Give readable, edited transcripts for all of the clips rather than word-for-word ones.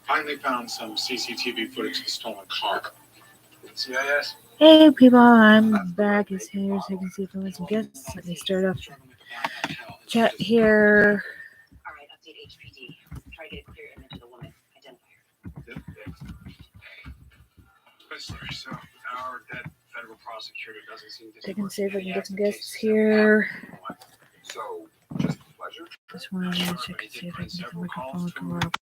Finally found some CCTV footage of the stolen car. CIS. Hey people, I'm back as here so you can see if I want some guests. Let me start off chat here. Alright, update HPD. Try to get a clear image of the woman. Identify her. Sorry, so our dead federal prosecutor doesn't seem to Check and see if I can get some guests here. So, just a pleasure. Just want to check and see if I can get the microphone to come up.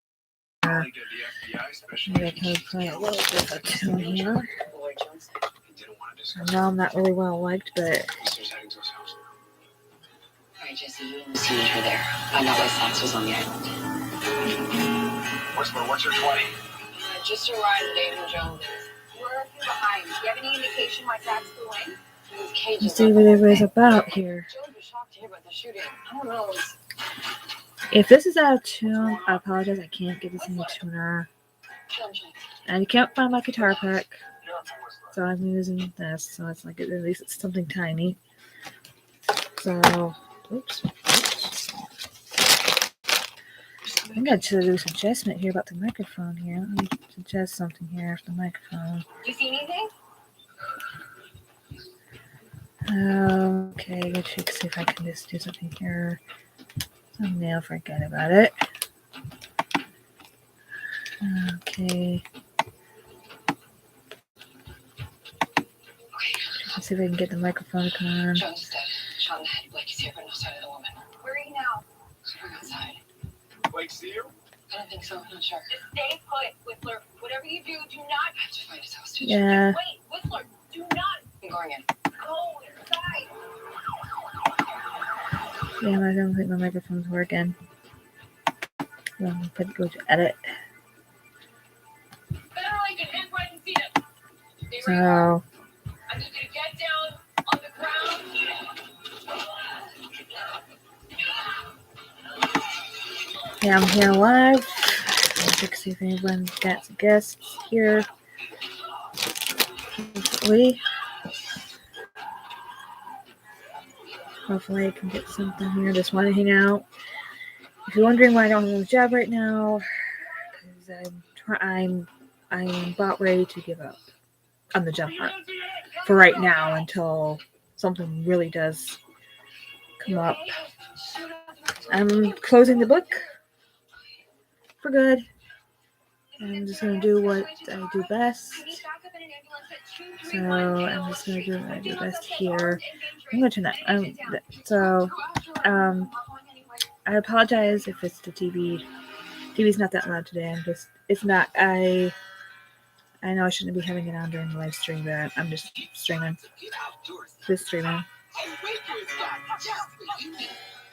Colleague at the FBI, especially. Maybe I can play a little bit of tune here. Lloyd Jones. He didn't want to I discuss. know I'm not really well liked, but Officers heading to his house. Alright, Jesse, you and Lucy meet her there. Find out why Sax was on the island. What's your 20? Just arrived at David Jones. We're a few behind. Do you have any indication why Sax flew in? let's see what everybody's about here. Jones was shocked to hear about the shooting. I don't know. If this is out of tune, I apologize. I can't get this in the tuner. And you can't find my guitar pick. So I'm using this. So it's like, at least it's something tiny. So, oops. I think I should do some adjustment here about the microphone here. Let me adjust something here for the microphone. You see anything? Okay, let's check, see if I can just do something here. Thumbnail, forget about it. Okay. Let's see if I can get the microphone to come on. Jones is dead. Shot in the head. Blake is here, but no sign of the woman. Where are you now? We're outside. Blake, see you? I don't think so. I'm not sure. Just stay put, Whistler. Whatever you do not. I have to find his house. Yeah. Wait, Whistler, do not I'm going in. go inside. Yeah, I don't think my microphone's working. So I'm gonna go to edit. Better like an hand right and feet up. Stay So, where you are. I need you to get down on the ground. yeah, I'm here live. Let's check, see if anyone's got some guests here. Hopefully I can get something here. Just want to hang out. If you're wondering why I don't have a job right now, because I'm about ready to give up on the job hunt for right now until something really does come up. I'm closing the book for good. I'm just gonna do what I do best. So I'm just gonna do what I do best here. I'm gonna turn that. I apologize if it's the TV. TV's not that loud today. It's not. I know I shouldn't be having it on during the live stream, but I'm just streaming.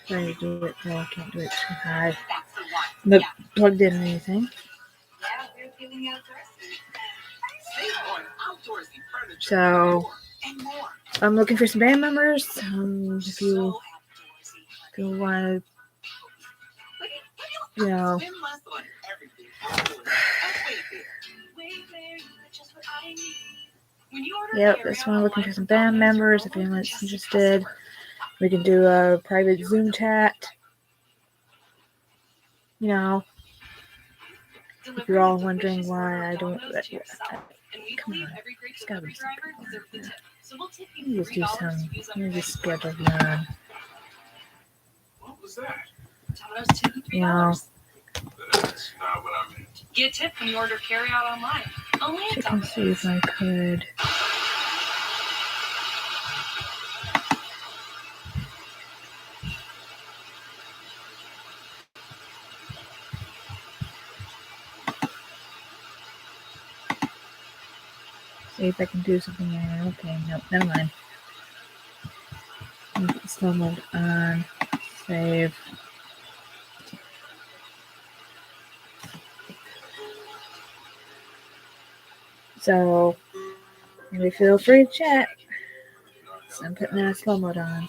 Trying to do it, no, I can't do it too high. I'm not plugged in or anything. So I'm looking for some band members. If you want to, Yep, that's why I'm looking for some band members. If anyone's interested, we can do a private Zoom chat. If you're all wondering why I don't, come on, it's gotta be something. Let me just do some. Let me just schedule one. What was that? Domino's tip $3. That's not what I meant. Get a tip when you order carry out online. Only at Check and see if I could. See if I can do something there. Okay, nope, never mind. Slow mode on. Save. So, maybe feel free to chat. So I'm putting that slow mode on.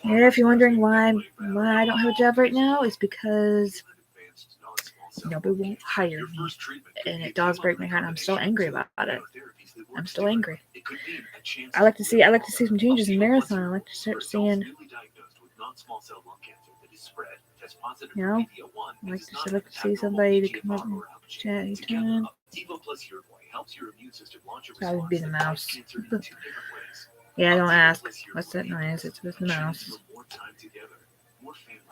Yeah, if you're wondering why I don't have a job right now, it's because nobody won't hire me, and it does break my heart. I'm still angry about it. I'm still angry. I like to see some changes in marathon. I like to start seeing, you know, I like to see somebody to come up and chat anytime. That would be the mouse. Yeah, don't ask. What's that noise? It's with the mouse.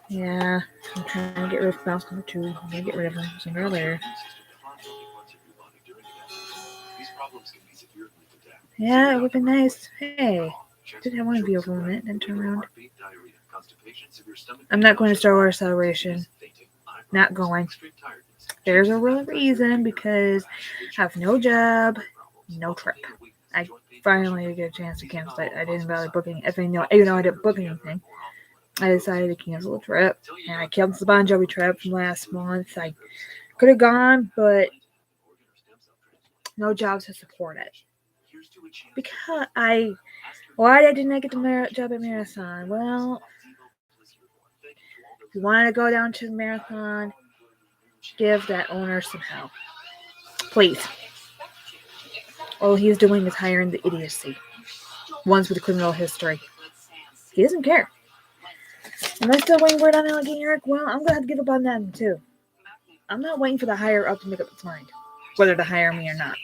Yeah, I'm trying to get rid of mouse number 2. I'm gonna get rid of him sooner or later. Yeah, it would be nice. Hey, did have one view for a minute, then turn around. I'm not going to Star Wars Celebration. Not going. There's a real reason, because I have no job, no trip. I finally get a chance to cancel it. I didn't bother booking. Even though I didn't book anything, I decided to cancel the trip, and I canceled the Bon Jovi trip from last month. I could have gone, but no jobs to support it. Because why didn't I get the job at Marathon? Well, if you want to go down to the Marathon, give that owner some help, please. All he's doing is hiring the idiocy, ones with a criminal history. He doesn't care. Am I still waiting for it on Allegheny York? Well, I'm gonna have to give up on that too. I'm not waiting for the higher up to make up its mind whether to hire me or not,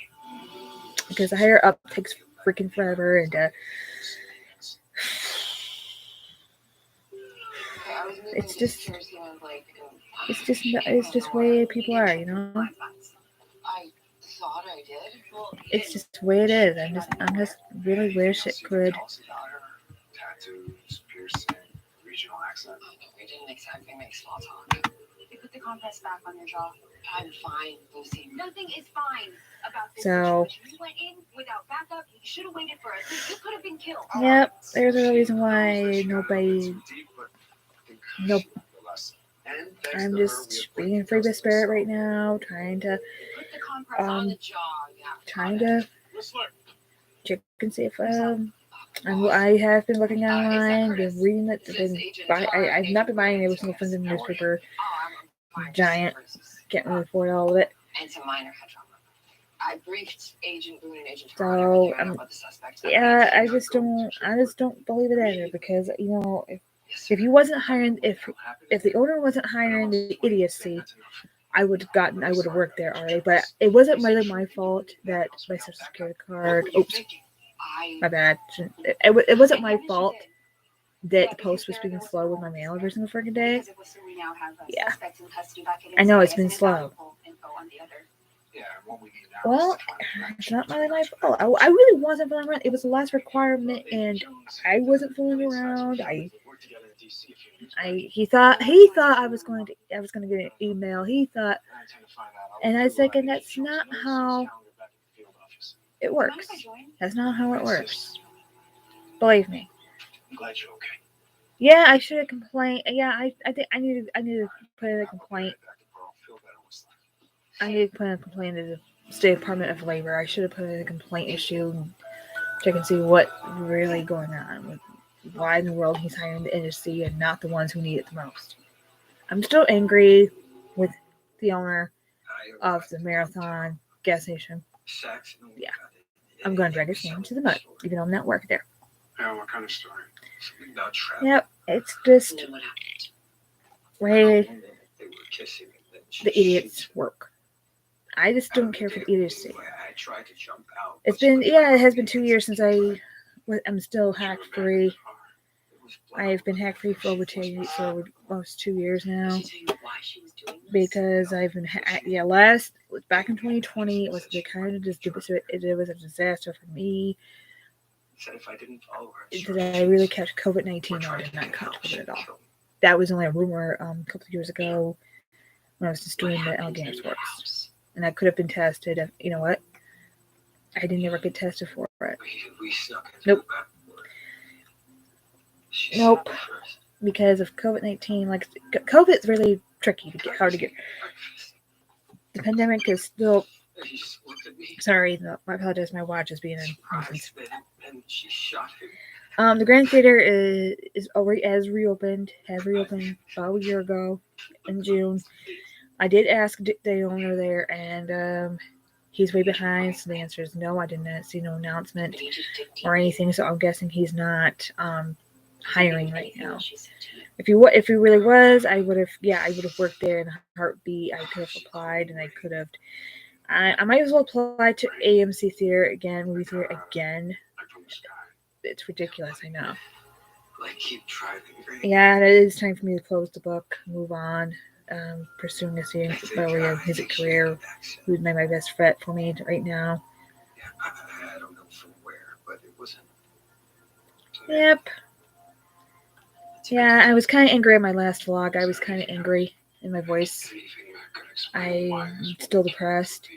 because the higher up takes freaking forever, and it's just the way people are, you know. It's just the way it is. I'm just really wish it could. Tattoos, piercing, regional accent. We didn't exactly make small talk. They put the compress back on your jaw. I'm fine, Lucy. Nothing is fine about this situation. You went in without backup. You should have waited for us. You could have been killed. Yep, there's a reason why nobody. Nope. I'm just being free with spirit right now, trying to check and see if I have been looking online, been reading it, I've not been buying every single thing in the newspaper. Giant, can't really afford all of it. And some minor head trauma. I briefed Agent Boone and Agent So yeah, I just don't believe it either, because you know, if he wasn't hiring, if the owner wasn't hiring the idiocy, I would have worked there already. But it wasn't really my fault that my social security card. Oops, my bad. It wasn't my fault that the post was being slow with my mail every single freaking day. Yeah, I know it's been slow. Well, it's not really my fault. I really wasn't fooling around. It was the last requirement, and I wasn't fooling around. He thought I was going to get an email. He thought, and I was thinking, that's not how it works. That's not how it works. Believe me. I'm glad you're okay. Yeah, I should have complained. Yeah, I think I need to put in a complaint. I need to put in a complaint to the State Department of Labor. I should have put in a complaint issue and check and see what really going on. Why in the world he's hiring the industry and not the ones who need it the most. I'm still angry with the owner of the Marathon gas station. Yeah, I'm going to drag his name to the mud, even though I'm not working there. Yeah, what kind of story? Yep, it's just way the idiots work. I just don't care for the idiocy. It has been 2 years since I'm still hack free. I've been hack free for almost 2 years now, because I've been back in 2020 it was a disaster for me. Did I really catch COVID-19? No, I did not catch COVID at all. That was only a rumor a couple of years ago when I was just doing the Allegheny Works, and I could have been tested. You know what? I didn't ever get tested for it. Nope. Because of COVID-19, like COVID's really tricky to get. Hard to get. The pandemic is still. Sorry, I apologize. My watch is being a nuisance. The Grand Theater has reopened about a year ago in June. I did ask the owner there, and he's way behind. So the answer is no. I did not see no announcement or anything. So I'm guessing he's not hiring right now. If he really was, I would have worked there in a heartbeat. I could have applied, and I could have. I might as well apply to AMC Theater again, movie theater again. Like from the sky. It's ridiculous, I know. Like keep driving, great. Yeah, it is time for me to close the book, move on, pursuing a music career, who's my best fit for me right now. Yeah, I don't know from where, but it wasn't. Yep. Yeah, I was kind of angry at my last vlog. I was kind of angry in my voice. I'm still depressed.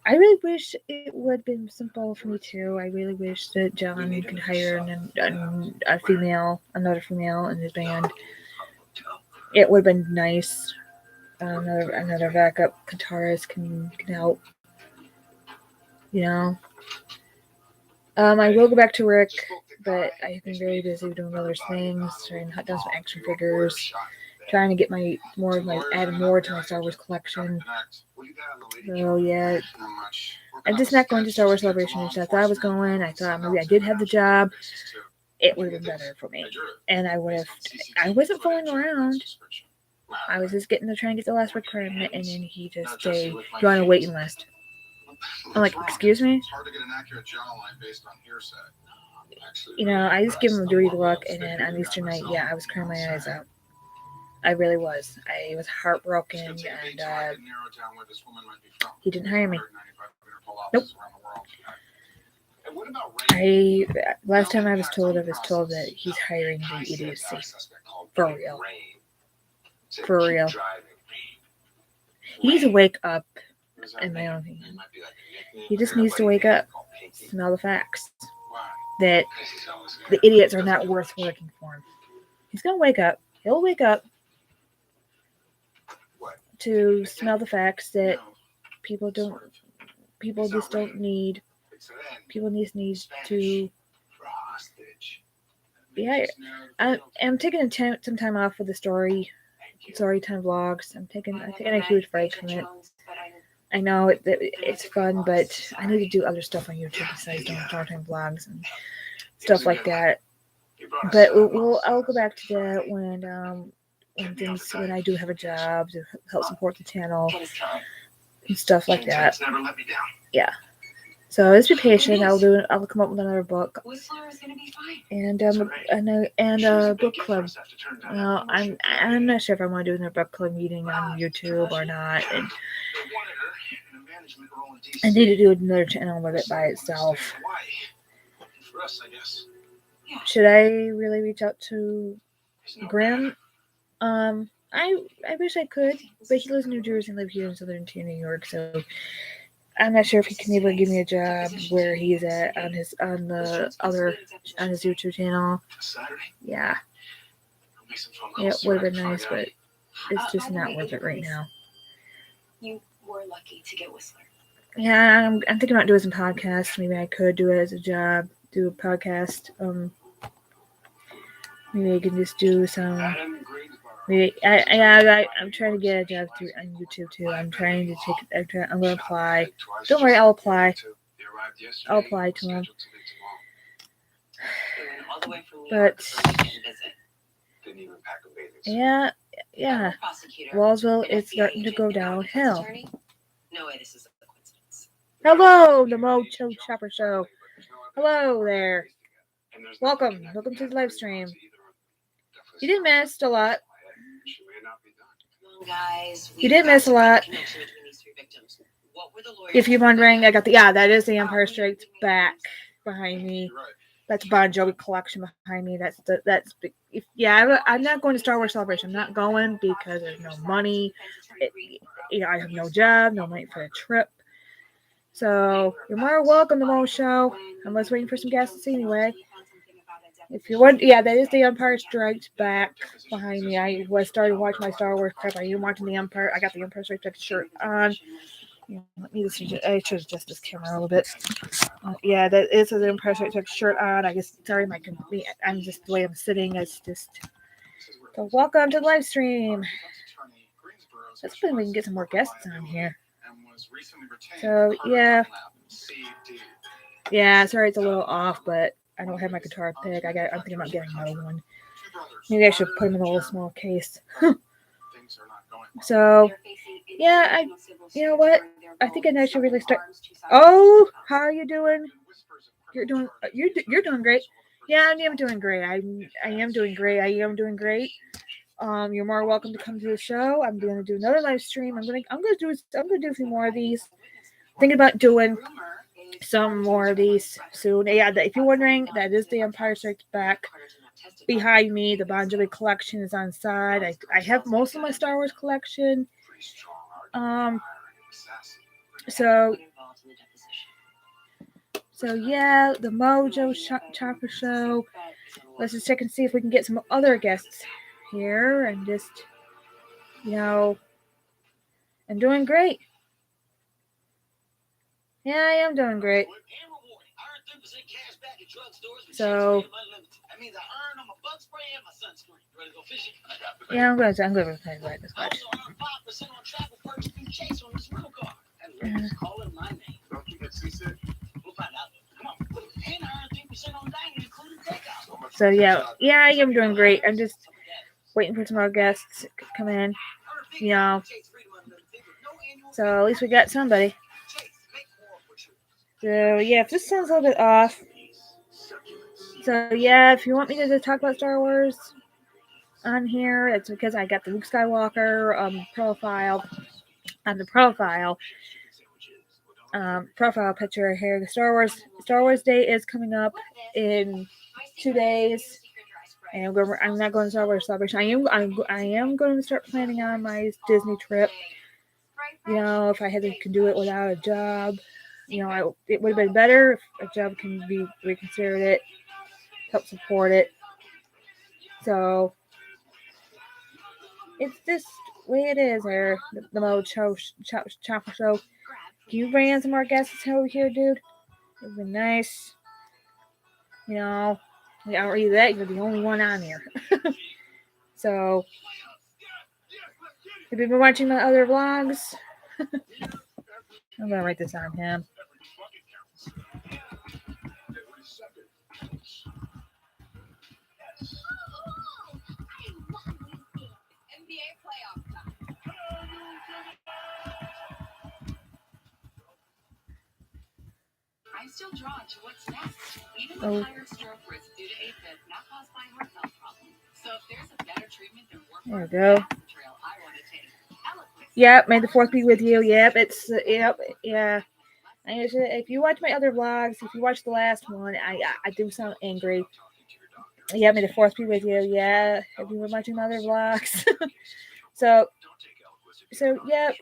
I really wish it would have been simple for me too. I really wish that John could hire another female in his band. It would have been nice. Another backup guitarist can help. You know. I will go back to Rick, but I've been very busy doing other things, trying to hunt down some action figures, trying to get add more to my Star Wars collection. So yeah, I'm just not going to Star Wars Celebration, which I thought I was going. I thought maybe I did have the job. It would have been better for me, and I wasn't fooling around. I was just trying to get the last requirement, and then he just said, "You're on a waiting list." I'm like, "Excuse me?" It's hard to get an accurate jawline based on hearsay. I just give him a dirty look, and then on Easter night, I was crying my eyes out. I really was. I was heartbroken, and he didn't hire me. Nope. Last time I was told that he's hiring the idiocy. For real. For real. He needs to wake up, in my own opinion. He just needs to wake up, smell the facts. That the idiots are not worth working for him. He's going to wake up. He'll wake up to smell the facts that people just don't need. People need to. Yeah, I'm taking some time off with the story time vlogs. I'm taking a huge break from it. I know it's fun, but I need to do other stuff on YouTube besides doing story time vlogs and stuff like that. But I'll go back to that when I do have a job to help support the channel and stuff like that. Yeah. So just be patient. I'll come up with another book and a book club. Well, I'm not sure if I want to do another book club meeting on YouTube or not. And I need to do another channel with it by itself. Should I really reach out to Graham? I wish I could, but he lives in New Jersey and lives here in Southern Tier, New York, so I'm not sure if he can ever give me a job where he's at on his YouTube channel. Yeah. It would have been nice, but it's just not worth it right now. You were lucky to get Whistler. Yeah, I'm thinking about doing some podcasts. Maybe I could do it as a job, do a podcast. Maybe I can just do some. Maybe I'm trying to get a job on YouTube too. I'm going to apply. Don't worry, I'll apply. I'll apply to him. But yeah. Wallsville is starting to go downhill. No way, this is a coincidence. Hello, the Mo Chopper Show. Hello there. Welcome to the live stream. You didn't miss a lot. You didn't miss a lot. If you're wondering, that is the Empire Strikes Back behind me. That's Bon Jovi collection behind me. I'm not going to Star Wars Celebration. I'm not going because there's no money. I have no job, no money for a trip. So you're more welcome to Mo Show. I'm just waiting for some gas to see anyway. If you want, that is the Empire Strikes Back behind me. I was starting watching my Star Wars crap. I am watching the Empire. I got the Empire Strikes Back shirt on. I should adjust this camera a little bit. That is the Empire Strikes Back shirt on. I'm just the way I'm sitting. It's just. So welcome to the live stream. Let's hoping we can get some more guests on here. And was recently retained So, by Carter yeah. Dunlap, CD. Yeah, sorry it's a little off, but I don't have my guitar pick. I'm thinking about getting another one. Two brothers, Maybe I should Carter put them in a and little Jeremy. small case. Things are not going well. So, yeah, you know what? I think I should really start. Oh, how are you doing? You're doing great. Yeah, I am doing great. I am doing great. I am doing great. You're more welcome to come to the show. I'm going to do another live stream. I'm gonna do a few more of these. Thinking about doing some more of these soon. Yeah, if you're wondering, that is the Empire Strikes Back. Behind me, the Bon Jovi collection is on side. I have most of my Star Wars collection. So yeah, the Mojo Chopper Show. Let's just check and see if we can get some other guests here, and just, I'm doing great. Yeah, I am doing great. So, yeah, I'm going to play right this much. Don't you get seasick? So yeah, I am doing great. I'm just waiting for some more guests to come in. So at least we got somebody. So yeah, if this sounds a little bit off. So yeah, if you want me to talk about Star Wars on here, it's because I got the Luke Skywalker profile on the profile picture here. The Star Wars Day is coming up in 2 days, and I'm not going to Star Wars Celebration. I am going to start planning on my Disney trip. If I could do it without a job, it would have been better if a job can be reconsidered it, help support it. So it's just the way it is here. The Mojo Chopper Show. Can you bring in some more guests over here, dude? It would be nice. Either that, you're the only one on here. So, if you've been watching my other vlogs, I'm gonna write this on him. NBA playoff time. I'm still drawn to what's next, even with higher stroke risk due to AFib not caused by heart health problems. So if there's a better treatment than warfarin, There we go. that's the trail I want to take. Yep, may the fourth be with you. Yep, yeah. If you watch my other vlogs, if you watch the last one, I do sound angry. Yeah, may the fourth be with you. Yeah, if you were watching my other vlogs. So yeah,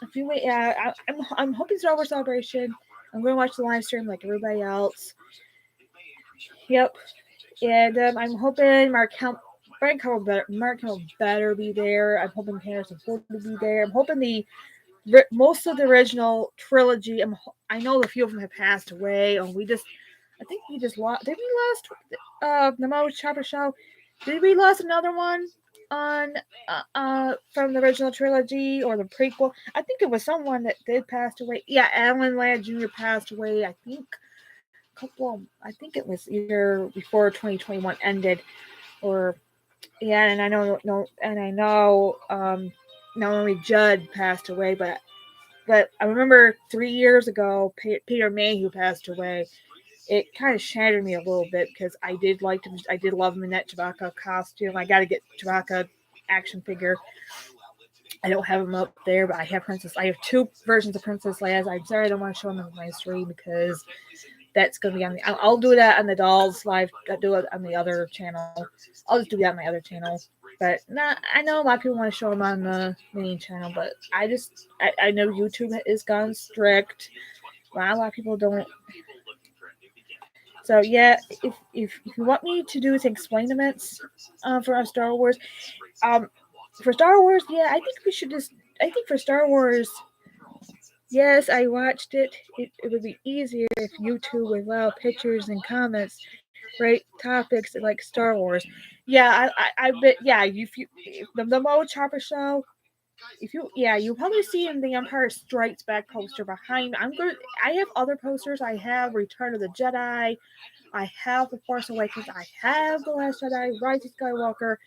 if you wait, I'm hoping Star Wars Celebration. I'm going to watch the live stream like everybody else. Yep, and I'm hoping Mark Hamill better be there. I'm hoping Harrison Ford will be there. I'm hoping most of the original trilogy. I know a few of them have passed away. I think we just lost. Did we lost the Mojo Chopper Show? Did we lost another one on from the original trilogy or the prequel? I think it was someone that did pass away. Yeah, Alan Ladd Jr. passed away. I think it was either before 2021 ended, or yeah. And I know Naomi Judd passed away, but I remember 3 years ago Peter Mayhew passed away. It kind of shattered me a little bit because I did like him. I did love him in that Chewbacca costume. I got to get Chewbacca action figure. I don't have him up there, but I have two versions of Princess Leia. I'm sorry I don't want to show them on my stream because that's going to be on the. I'll do that on the Dolls live. I'll do it on the other channel. I'll just do that on my other channel. But I know a lot of people want to show them on the main channel, but I know YouTube is gone strict. A lot of people don't. So yeah, if you want me to do some explainaments for Star Wars, yeah, I think we should just. I think for Star Wars, yes, I watched it. It would be easier if YouTube would allow pictures and comments right topics like Star Wars. Yeah, I bet. Yeah, the Mo Chopper show. If you probably see in the Empire Strikes Back poster behind. I have other posters. I have Return of the Jedi. I have The Force Awakens. I have The Last Jedi, Rise of Skywalker,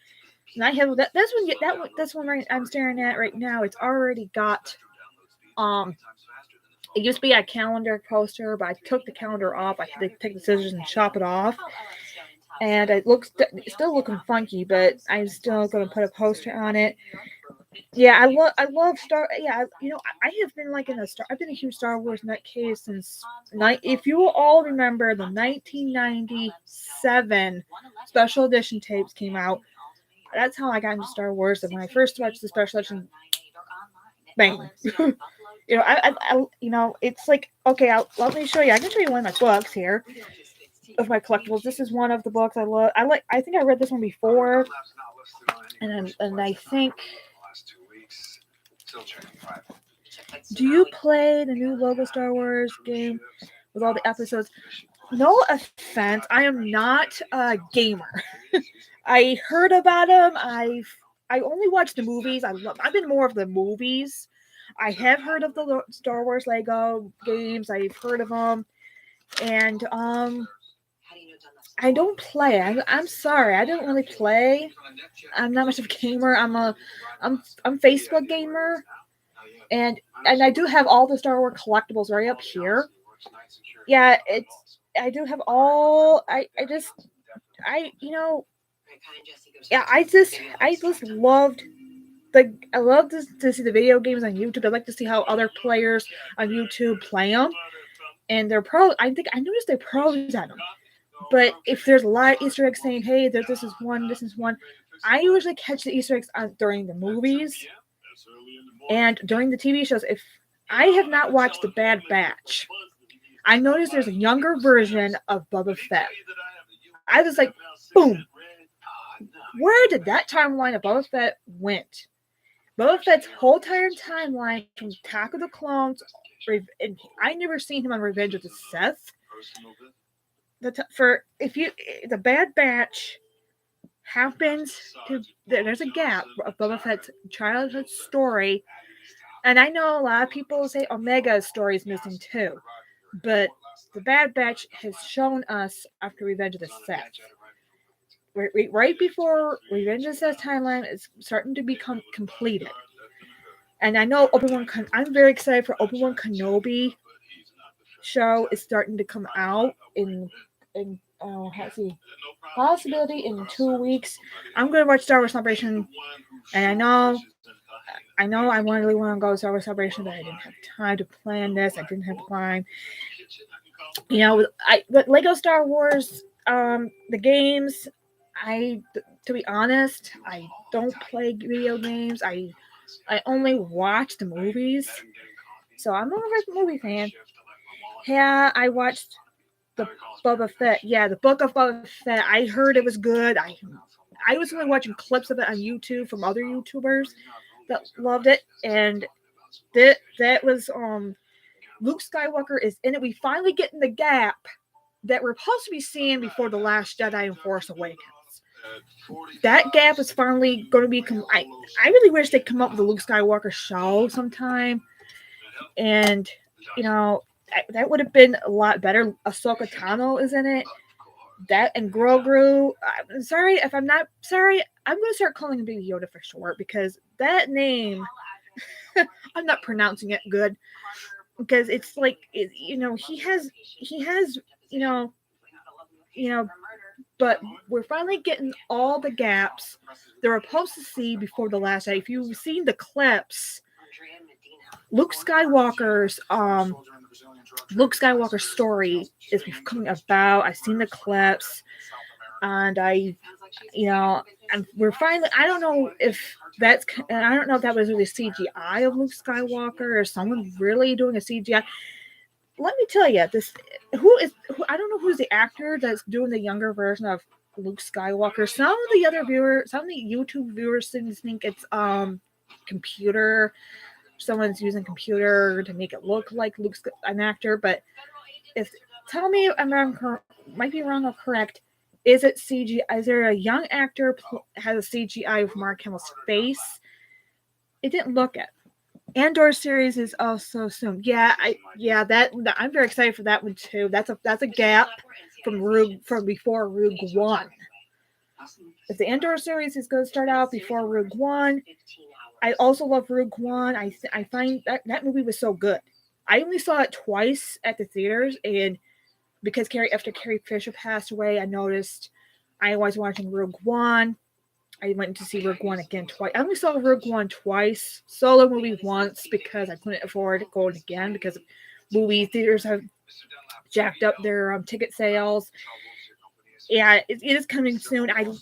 and I have that. This one right I'm staring at right now. It's already got It used to be a calendar poster, but I took the calendar off. I had to take the scissors and chop it off, and it's still looking funky. But I'm still going to put a poster on it. Yeah, I love Star. Yeah, I have been like in a Star. I've been a huge Star Wars nut case since If you all remember, the 1997 special edition tapes came out. That's how I got into Star Wars. And when I first watched the special edition, bang. It's like, okay. Let me show you. I can show you one of my books here of my collectibles. This is one of the books I love. I think I read this one before, and I think. Do you play the new Lego Star Wars game with all the episodes? No offense, I am not a gamer. I heard about them. I only watched the movies. I've been more of the movies. I have heard of the Star Wars Lego games. I've heard of them, and I don't play. I'm sorry. I don't really play. I'm not much of a gamer. I'm Facebook gamer, and I do have all the Star Wars collectibles right up here. Yeah, I do have all. I just loved I love to see the video games on YouTube. I like to see how other players on YouTube play them, and they're pro. I noticed they're pros at them. But if there's a lot of Easter eggs saying, "Hey, this is one," I usually catch the Easter eggs during the movies and during the TV shows. If I have not watched The Bad Batch, I noticed there's a younger version of Boba Fett. I was like, boom. Where did that timeline of Boba Fett went? Boba Fett's whole entire timeline from Attack of the Clones, and I never seen him on Revenge of the Sith. The Bad Batch happens to there's a gap of Boba Fett's childhood story, and I know a lot of people say Omega's story is missing too, but the Bad Batch has shown us after Revenge of the Sith. Right before Revenge of the Sith timeline is starting to become completed. And I know I'm very excited for Obi-Wan Kenobi show is starting to come out in possibility in 2 weeks. I'm going to watch Star Wars Celebration, and I know I really want to go to Star Wars Celebration, but I didn't have time to plan this. I didn't have time. But Lego Star Wars, the games, to be honest, I don't play video games. I only watch the movies. So I'm more of a movie fan. Yeah, I watched the Boba Fett. Yeah, the Book of Boba Fett. I heard it was good. I was only watching clips of it on YouTube from other YouTubers that loved it, and that was Luke Skywalker is in it. We finally get in the gap that we're supposed to be seeing before The Last Jedi and Force Awakens. That gap is finally going to be. I really wish they'd come up with a Luke Skywalker show sometime, and that would have been a lot better. Ahsoka Tano is in it. That and Grogu. I'm sorry if I'm not sorry. I'm going to start calling him Baby Yoda for short because that name, I'm not pronouncing it good because it's like he has but we're finally getting all the gaps that we're supposed to see before The Last Jedi. If you've seen the clips, Luke Skywalker's story is coming about. I've seen the clips, and and we're finally. I don't know if that was really CGI of Luke Skywalker or someone really doing a CGI. Let me tell you, I don't know who's the actor that's doing the younger version of Luke Skywalker. Some of the YouTube viewers think it's computer. Someone's using computer to make it look like Luke's an actor, but tell me if I'm wrong, might be wrong or correct. is it CGI? Is there a young actor has a CGI of Mark Hamill's face? It didn't look it. Andor series is also soon. That I'm very excited for that one too. That's a gap from before Rogue One. If the Andor series is going to start out before Rogue One, I also love Rogue One. I find that movie was so good. I only saw it twice at the theaters, and because after Carrie Fisher passed away, I noticed I was watching Rogue One. I went to see Rogue One again twice. I only saw Rogue One twice. Solo movie once because I couldn't afford going again because movie theaters have jacked up their ticket sales. Yeah, it is coming soon. I'm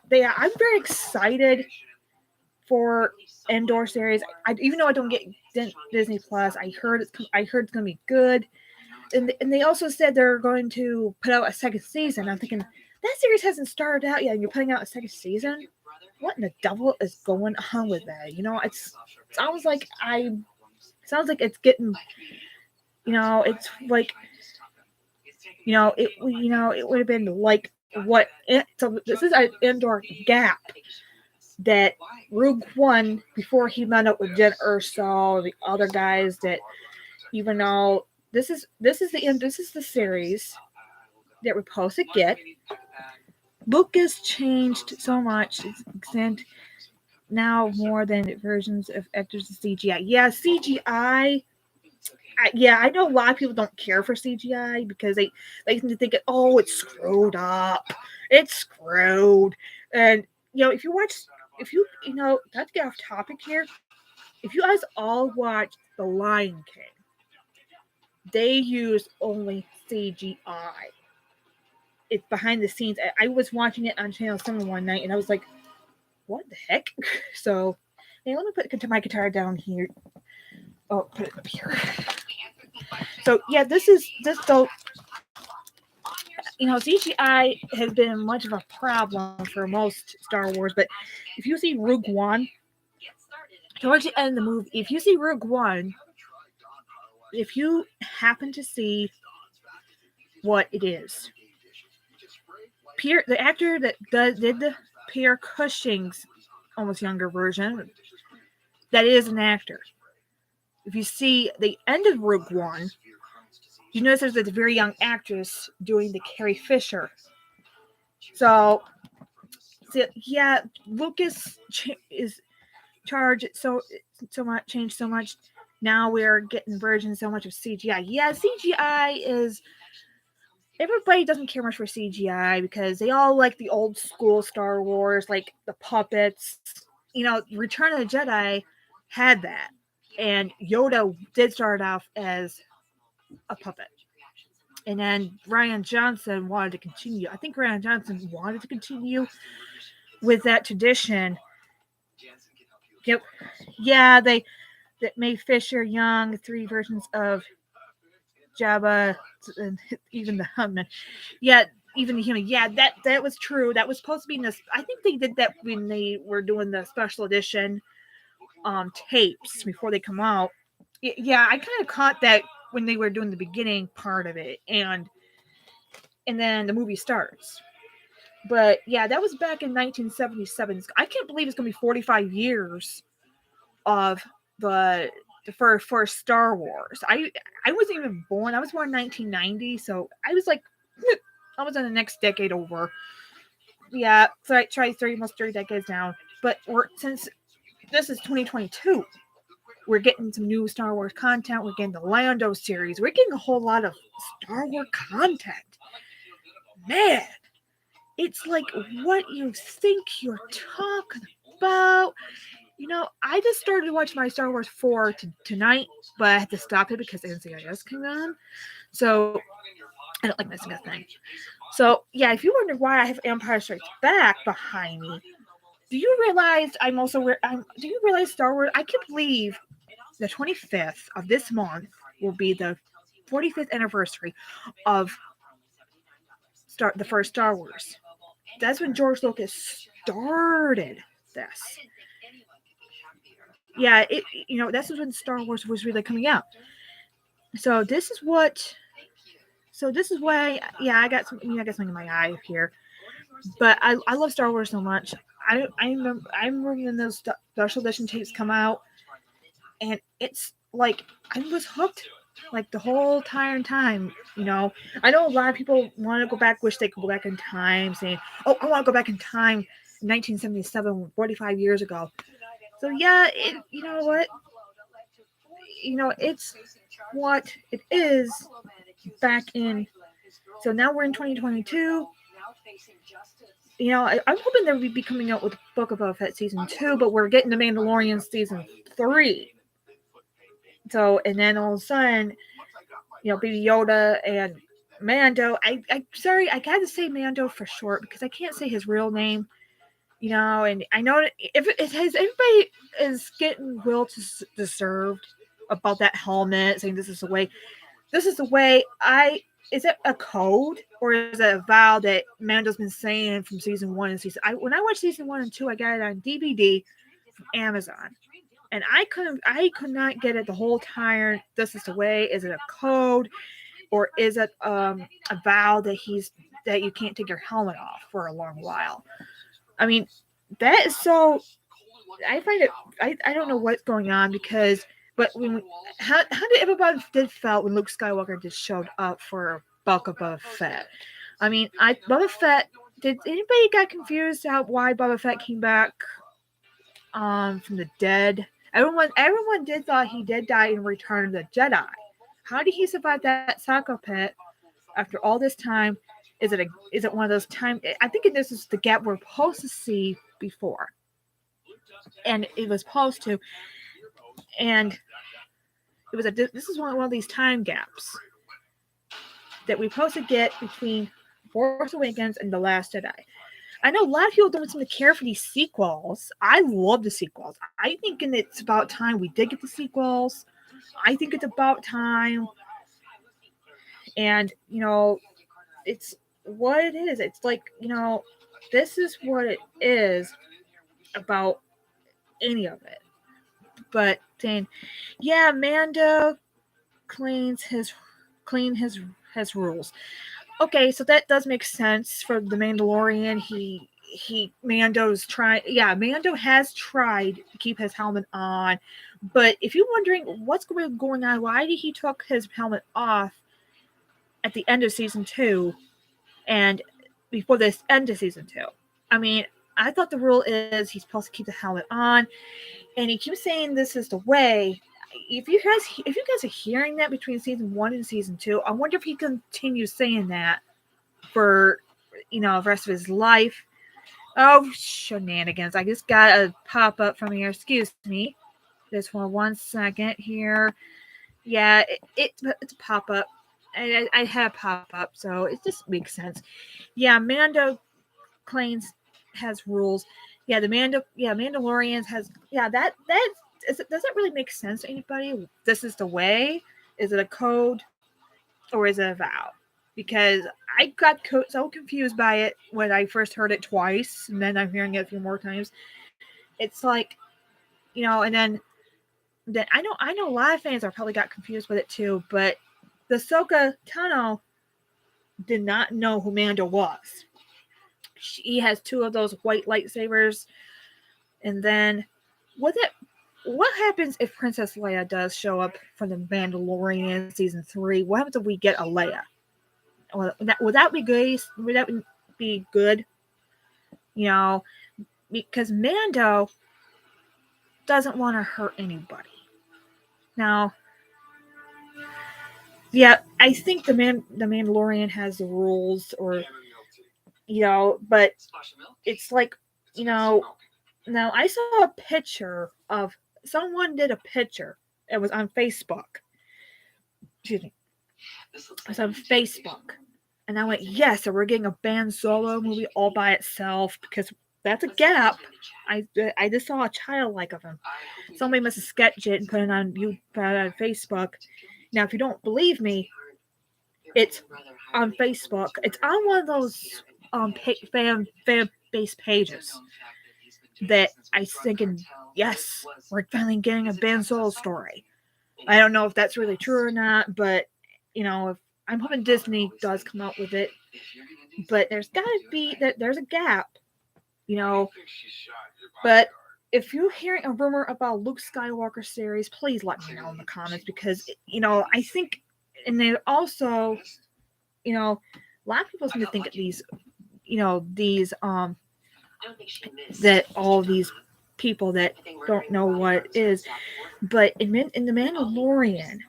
very excited for Andor series. Even though I don't get Disney Plus, I heard it's gonna be good. And they also said they're going to put out a second season. I'm thinking that series hasn't started out yet, and you're putting out a second season. What in the devil is going on with that? It sounds like it's getting. It's like. It would have been like what. So this is an Andor gap that Rogue One before he met up with Jen Erso, the other guys that, even though this is the series that we're supposed to get. Lucas changed so much extent now more than versions of actors of CGI. Yeah, CGI. I know a lot of people don't care for CGI because they tend to think, oh, it's screwed up. It's screwed. And, if you not to get off topic here, if you guys all watch The Lion King, they use only CGI. It's behind the scenes. I was watching it on Channel 7 one night, and I was like, what the heck? So, let me put my guitar down here. Oh, put it up here. So, yeah, CGI has been much of a problem for most Star Wars, but if you see Rogue One, towards the end of the movie, if you see Rogue One, if you happen to see what it is, the actor that did the Pierre Cushing's almost younger version, that is an actor. If you see the end of Rogue One, you notice there's a very young actress doing the Carrie Fisher. So yeah, Lucas is charged changed so much. Now we're getting versions so much of CGI. Yeah, CGI is. Everybody doesn't care much for CGI because they all like the old school Star Wars, like the puppets. Return of the Jedi had that. And Yoda did start off as a puppet. And then Rian Johnson wanted to continue. I think Rian Johnson wanted to continue with that tradition. Yep. Yeah, they made Fisher young, 3 versions of Jabba, and even the Human. Yeah, even the human. Yeah, that was true. That was supposed to be in this. I think they did that when they were doing the special edition tapes before they come out. Yeah, I kind of caught that when they were doing the beginning part of it, and then the movie starts. But yeah, that was back in 1977. I can't believe it's going to be 45 years of the first Star Wars. I wasn't even born. I was born in 1990, so I was like, I was in the next decade over. Yeah, so I tried almost 30 decades down. But since this is 2022, we're getting some new Star Wars content. We're getting the Lando series. We're getting a whole lot of Star Wars content. Man, it's like what you think you're talking about. I just started watching my Star Wars 4 tonight, but I had to stop it because NCIS came on. So I don't like missing a thing. So yeah, if you wonder why I have Empire Strikes Back behind me, do you realize do you realize Star Wars? I can't believe the 25th of this month will be the 45th anniversary of the first Star Wars. That's when George Lucas started this. Yeah, this is when Star Wars was really coming out. So this is what So this is why, yeah, I got something in my eye here, but I love Star Wars so much. I remember when those special edition tapes come out, and it's like I was hooked like the whole entire time. I know a lot of people want to go back, wish they could go back in time, saying, "Oh, I want to go back in time, 1977, 45 years ago." So yeah, you know what, it's what it is back in. So now we're in 2022. I'm hoping that we'd be coming out with Book of Boba Fett season 2, but we're getting the Mandalorian season 3. So, and then all of a sudden, Baby Yoda and Mando. Sorry, I gotta say Mando for short because I can't say his real name. And I know if it has everybody is getting well deserved about that helmet, saying this is the way. Is it a code or is it a vow that Mando's been saying from season 1 and season? When I watched season 1 and 2, I got it on DVD from Amazon, and I could not get it the whole time. This is the way. Is it a code, or is it a vow that you can't take your helmet off for a long while? I mean, that is so. I find it. I don't know what's going on because. But how did everybody felt when Luke Skywalker just showed up for Book of Boba Fett? I mean, Boba Fett. Did anybody get confused about why Boba Fett came back from the dead? Everyone did thought he did die in Return of the Jedi. How did he survive that Saco pit after all this time? Is it one of those times? I think this is the gap we're supposed to see before, and it was supposed to, and. This is one of these time gaps that we're supposed to get between Force Awakens and The Last Jedi. I know a lot of people don't seem to care for these sequels. I love the sequels. I think it's about time we did get the sequels. I think it's about time. And, it's what it is. It's like, this is what it is about any of it. But saying, yeah, Mando cleans his rules. Okay, so that does make sense for the Mandalorian. Mando has tried to keep his helmet on, but if you're wondering what's going on, why did he took his helmet off at the end of season 2 and before this end of season 2? I mean, I thought the rule is he's supposed to keep the helmet on. And he keeps saying this is the way. If you guys are hearing that between season 1 and season 2, I wonder if he continues saying that for the rest of his life. Oh, shenanigans! I just got a pop up from here. Excuse me, just for 1 second here. Yeah, it's a pop up. I had a pop up, so it just makes sense. Yeah, Mando claims has rules. Yeah, Mandalorians has. Yeah, that does it really make sense to anybody? This is the way. Is it a code, or is it a vow? Because I got so confused by it when I first heard it twice, and then I'm hearing it a few more times. It's like, and then I know a lot of fans are probably got confused with it too. But the Ahsoka Tano did not know who Mando was. She has 2 of those white lightsabers. And then what happens if Princess Leia does show up for the Mandalorian season 3? What happens if we get a Leia? Would that be good? Would that be good? Because Mando doesn't want to hurt anybody. Now, yeah, I think the Mandalorian has the rules, or but it's like now I saw a picture of someone did a picture. It was on Facebook. Excuse me. It was on Facebook, and I went, yes, so we're getting a Ben Solo movie all by itself because that's a gap. I just saw a childlike of him. Somebody must have sketched it and put it on Facebook. Now, if you don't believe me, it's on Facebook. It's on one of those fan based pages that I was thinking, yes, we're finally getting a Ben Solo story. I don't know if that's really true or not, but I'm hoping Disney does come out with it, but there's got to be that there's a gap, you know. But if you're hearing a rumor about Luke Skywalker series, please let me know in the comments because I think, and they also, a lot of people seem to think that these that all these people that don't know what it is, but in The Mandalorian,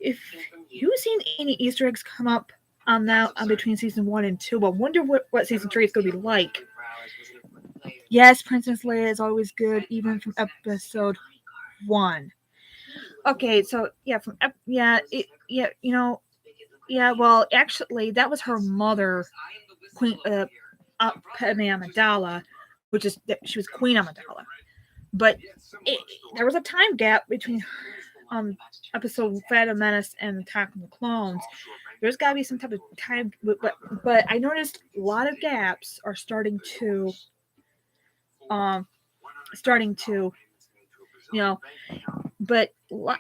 if you've seen any Easter eggs come up on between season 1 and 2, I wonder what season 3 is going to be like. Yes, Princess Leia is always good, even from episode 1. Okay, so well, actually, that was her mother, Queen Padme Amidala, she was Queen Amidala. But there was a time gap between episode Phantom Menace and Attack of the Clones. There's got to be some type of time, but I noticed a lot of gaps are starting to but a lot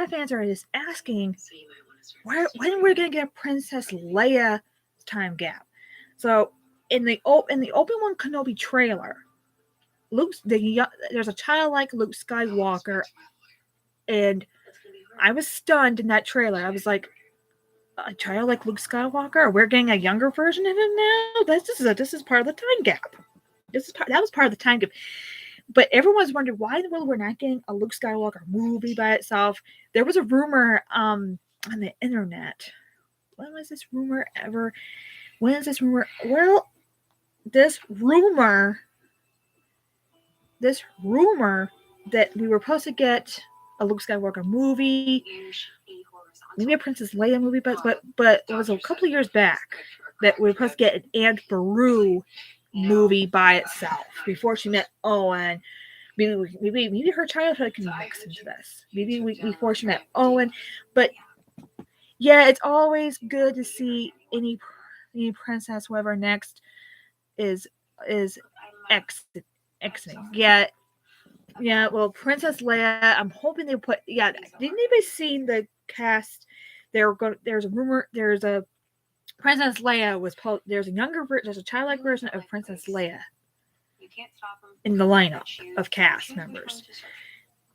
of fans are just asking when we're gonna get a Princess Leia time gap. So in the Obi-Wan Kenobi trailer, there's a childlike Luke Skywalker, and I was stunned in that trailer. I was like, a childlike Luke Skywalker? We're getting a younger version of him now? This is part of the time gap. That was part of the time gap. But everyone's wondering why in the world we're not getting a Luke Skywalker movie by itself. There was a rumor on the internet. When is this rumor? Well, this rumor that we were supposed to get a Luke Skywalker movie, maybe a Princess Leia movie, but it was a couple of years back that we were supposed to get an Aunt Beru movie by itself before she met Owen. Maybe her childhood can be mixed into this. Maybe before she met Owen, but yeah, it's always good to see any princess, whoever next is exiting. Yeah. Well, Princess Leia, I'm hoping they put. Yeah, didn't anybody see the cast? There's a rumor. There's a Princess Leia there's a childlike version of Princess Leia in the lineup of cast members,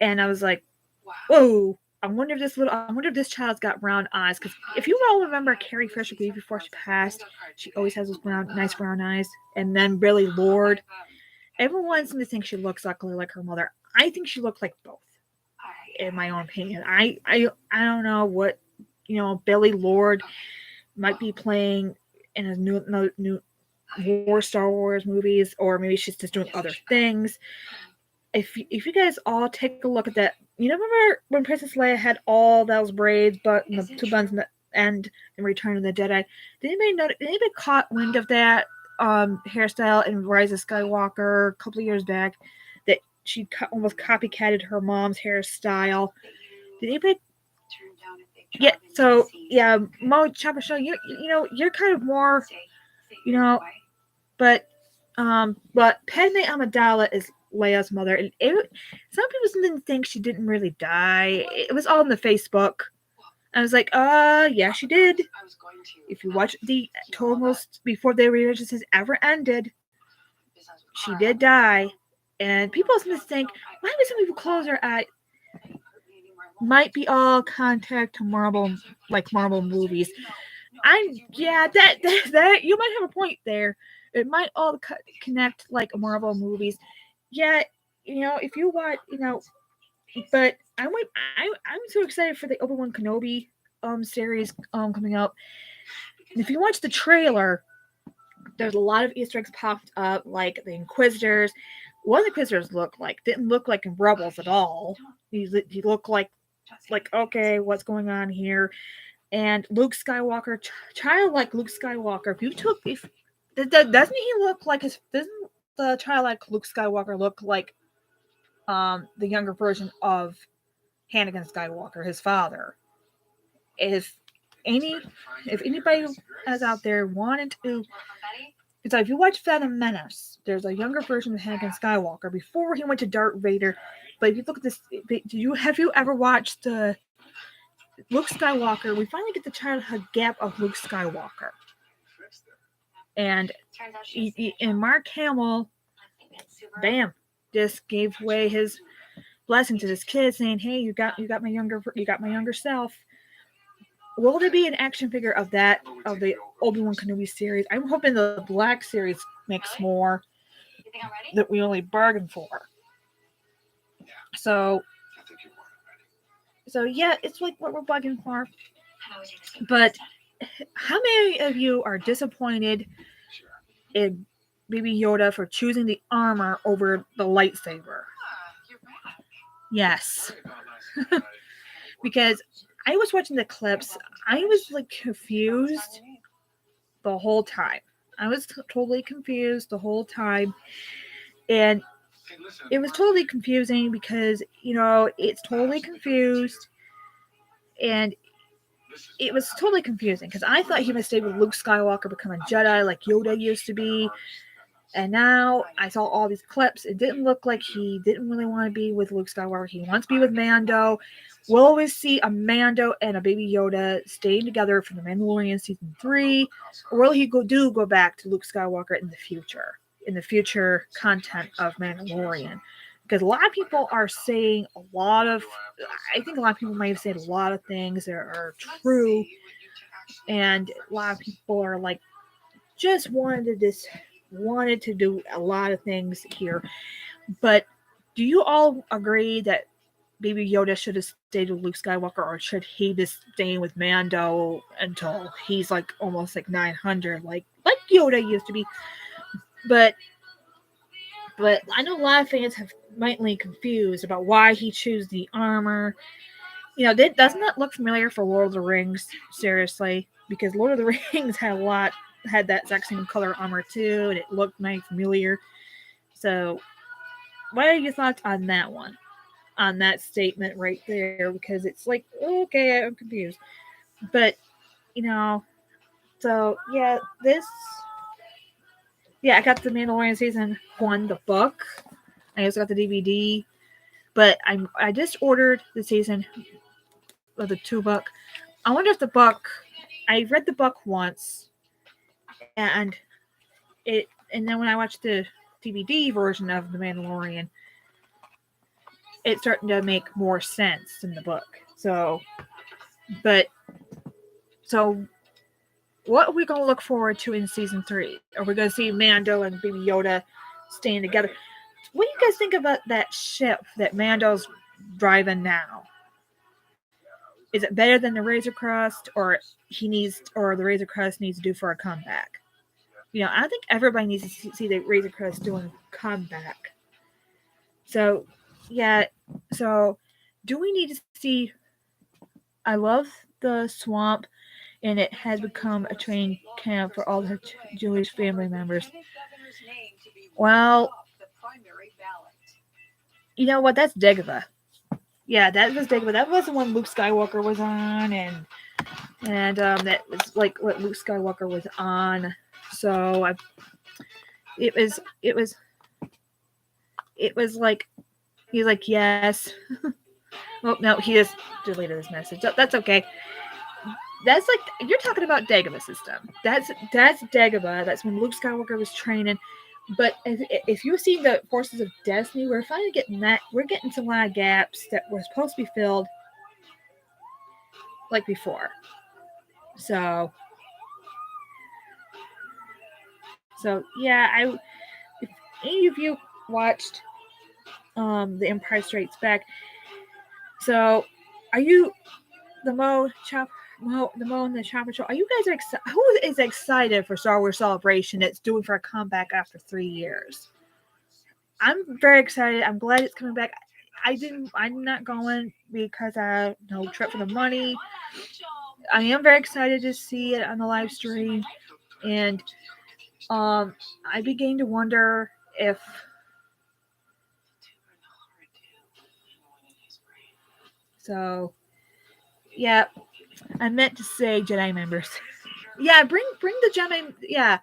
and I was like, whoa. I wonder if this child's got brown eyes, because if you all remember Carrie Fisher before she passed, she always has those nice brown eyes. And then Billie Lourd, everyone seems to think she looks ugly like her mother. I think she looks like both, in my own opinion. I don't know what Billie Lourd might be playing in a new Star Wars movies, or maybe she's just doing other things. If you guys all take a look at that, remember when Princess Leia had all those braids, but the two buns in the end in Return of the Jedi? Did anybody caught wind of that hairstyle in Rise of Skywalker a couple of years back? That she almost copycatted her mom's hairstyle. Did anybody? Yeah. So yeah, Mo Chopper Show. You're kind of more, but Padme Amidala is Leia's mother, and some people didn't think she didn't really die. It was all in the Facebook. I was like, yeah, she did. If you watch the almost before the re-registers ever ended, she did die. And people seem to think, why would some people close their eye? Might be all contact to Marvel movies. That you might have a point there. It might all connect like Marvel movies. Yeah, if you watch, but I'm so excited for the Obi-Wan Kenobi series coming up. And if you watch the trailer, there's a lot of Easter eggs popped up, like the Inquisitors. What the Inquisitors didn't look like in Rebels at all. He looked like okay, what's going on here? And Luke Skywalker, childlike Luke Skywalker. Doesn't he look like doesn't the childlike Luke Skywalker look like the younger version of Anakin Skywalker, his father? If anybody is out there wanted to, it's like if you watch Phantom Menace, there's a younger version of Anakin Skywalker before he went to Darth Vader. But if you look at this, have you ever watched the Luke Skywalker. We finally get the childhood gap of Luke Skywalker, and Turns out she's and Mark Hamill, bam, just gave away his blessing to this kid, saying, "Hey, you got my younger self." Will there be an action figure of that, of the Obi-Wan Kenobi series? I'm hoping the Black series makes more You think I'm ready? that we only bargained for. So I think you're more than ready. So yeah, it's like what we're bugging for. I've always used to- But how many of you are disappointed Sure. in Baby Yoda for choosing the armor over the lightsaber? You're back. Yes. Sorry about last night. Because I was watching the clips. I was like confused the whole time. I was totally confused the whole time. And Hey, listen, it was totally confusing because, it's totally confused. And it was totally confusing because I thought he would stay with Luke Skywalker, become a Jedi like Yoda used to be. And now I saw all these clips. It didn't look like he didn't really want to be with Luke Skywalker. He wants to be with Mando. We'll always see a Mando and a Baby Yoda staying together for The Mandalorian Season 3. Or will he go back to Luke Skywalker in the future content of Mandalorian? Because a lot of people are saying I think a lot of people might have said a lot of things that are true. And a lot of people are like, just wanted to do a lot of things here. But do you all agree that Baby Yoda should have stayed with Luke Skywalker, or should he be staying with Mando until he's like almost like 900, like Yoda used to be? But I know a lot of fans have mightily confused about why he chose the armor. Doesn't that look familiar for Lord of the Rings? Seriously, because Lord of the Rings had that exact same color armor too, and it looked nice, familiar. So, what are your thoughts on that one? On that statement right there? Because it's like, okay, I'm confused. But, so yeah, I got the Mandalorian Season 1, the book. I also got the DVD. But I just ordered the season of the 2 book. I wonder if the book, I read the book once, and then when I watched the DVD version of The Mandalorian, it's starting to make more sense in the book. So what are we going to look forward to in Season 3? Are we going to see Mando and Baby Yoda staying together? What do you guys think about that ship that Mando's driving now? Is it better than the Razor Crest, or the Razor Crest needs to do for a comeback? I think everybody needs to see the Razor Crest doing a comeback. So, yeah. So, do we need to see? I love the swamp, and it has become a training camp for all the Jewish family members. Well, you know what? That's Dagobah. Yeah, that was Dagobah. That was the one Luke Skywalker was on, and that was like what Luke Skywalker was on. So it was like, he's like, yes. Oh no, he just deleted his message. That's okay. That's like, you're talking about Dagobah system. That's Dagobah. That's when Luke Skywalker was training. But if you see the Forces of Destiny, we're finally getting that. We're getting to a lot of gaps that were supposed to be filled like before. So yeah, if any of you watched The Empire Strikes Back, so are you the Mo and the Chopper Show? Are you guys excited? Who is excited for Star Wars Celebration that's doing for a comeback after 3 years? I'm very excited. I'm glad it's coming back. I'm not going because I have no trip for the money. I am very excited to see it on the live stream, and I began to wonder if so. Yeah, I meant to say Jedi members. Yeah, bring the Jedi. Yeah,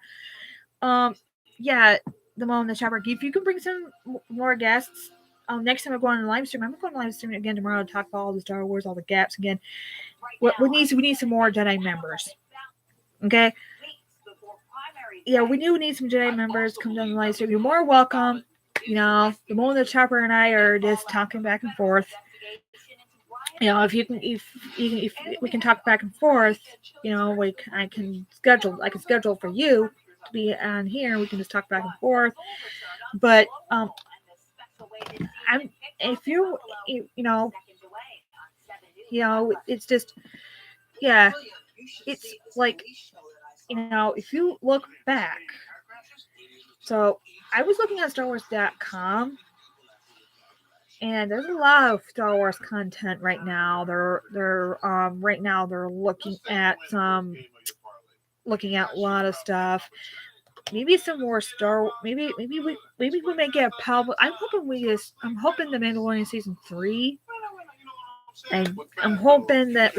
yeah, the Mo and the Chopper. If you can bring some more guests, next time I go on a live stream, I'm going to live stream again tomorrow to talk about all the Star Wars, all the gaps again. We need some more Jedi members. Okay. Yeah, we do need some Jedi members to come down the live stream. You're more welcome. You know, the moment the Chopper and I are just talking back and forth. You know, if we can talk back and forth, you know, like I can schedule for you to be on here. We can just talk back and forth. But if you know, it's just, yeah, it's like, you know, if you look back. So I was looking at StarWars.com, and there's a lot of Star Wars content right now. They're right now they're looking at a lot of stuff. Maybe some more maybe we may get a public. I'm hoping the Mandalorian season 3. And I'm hoping that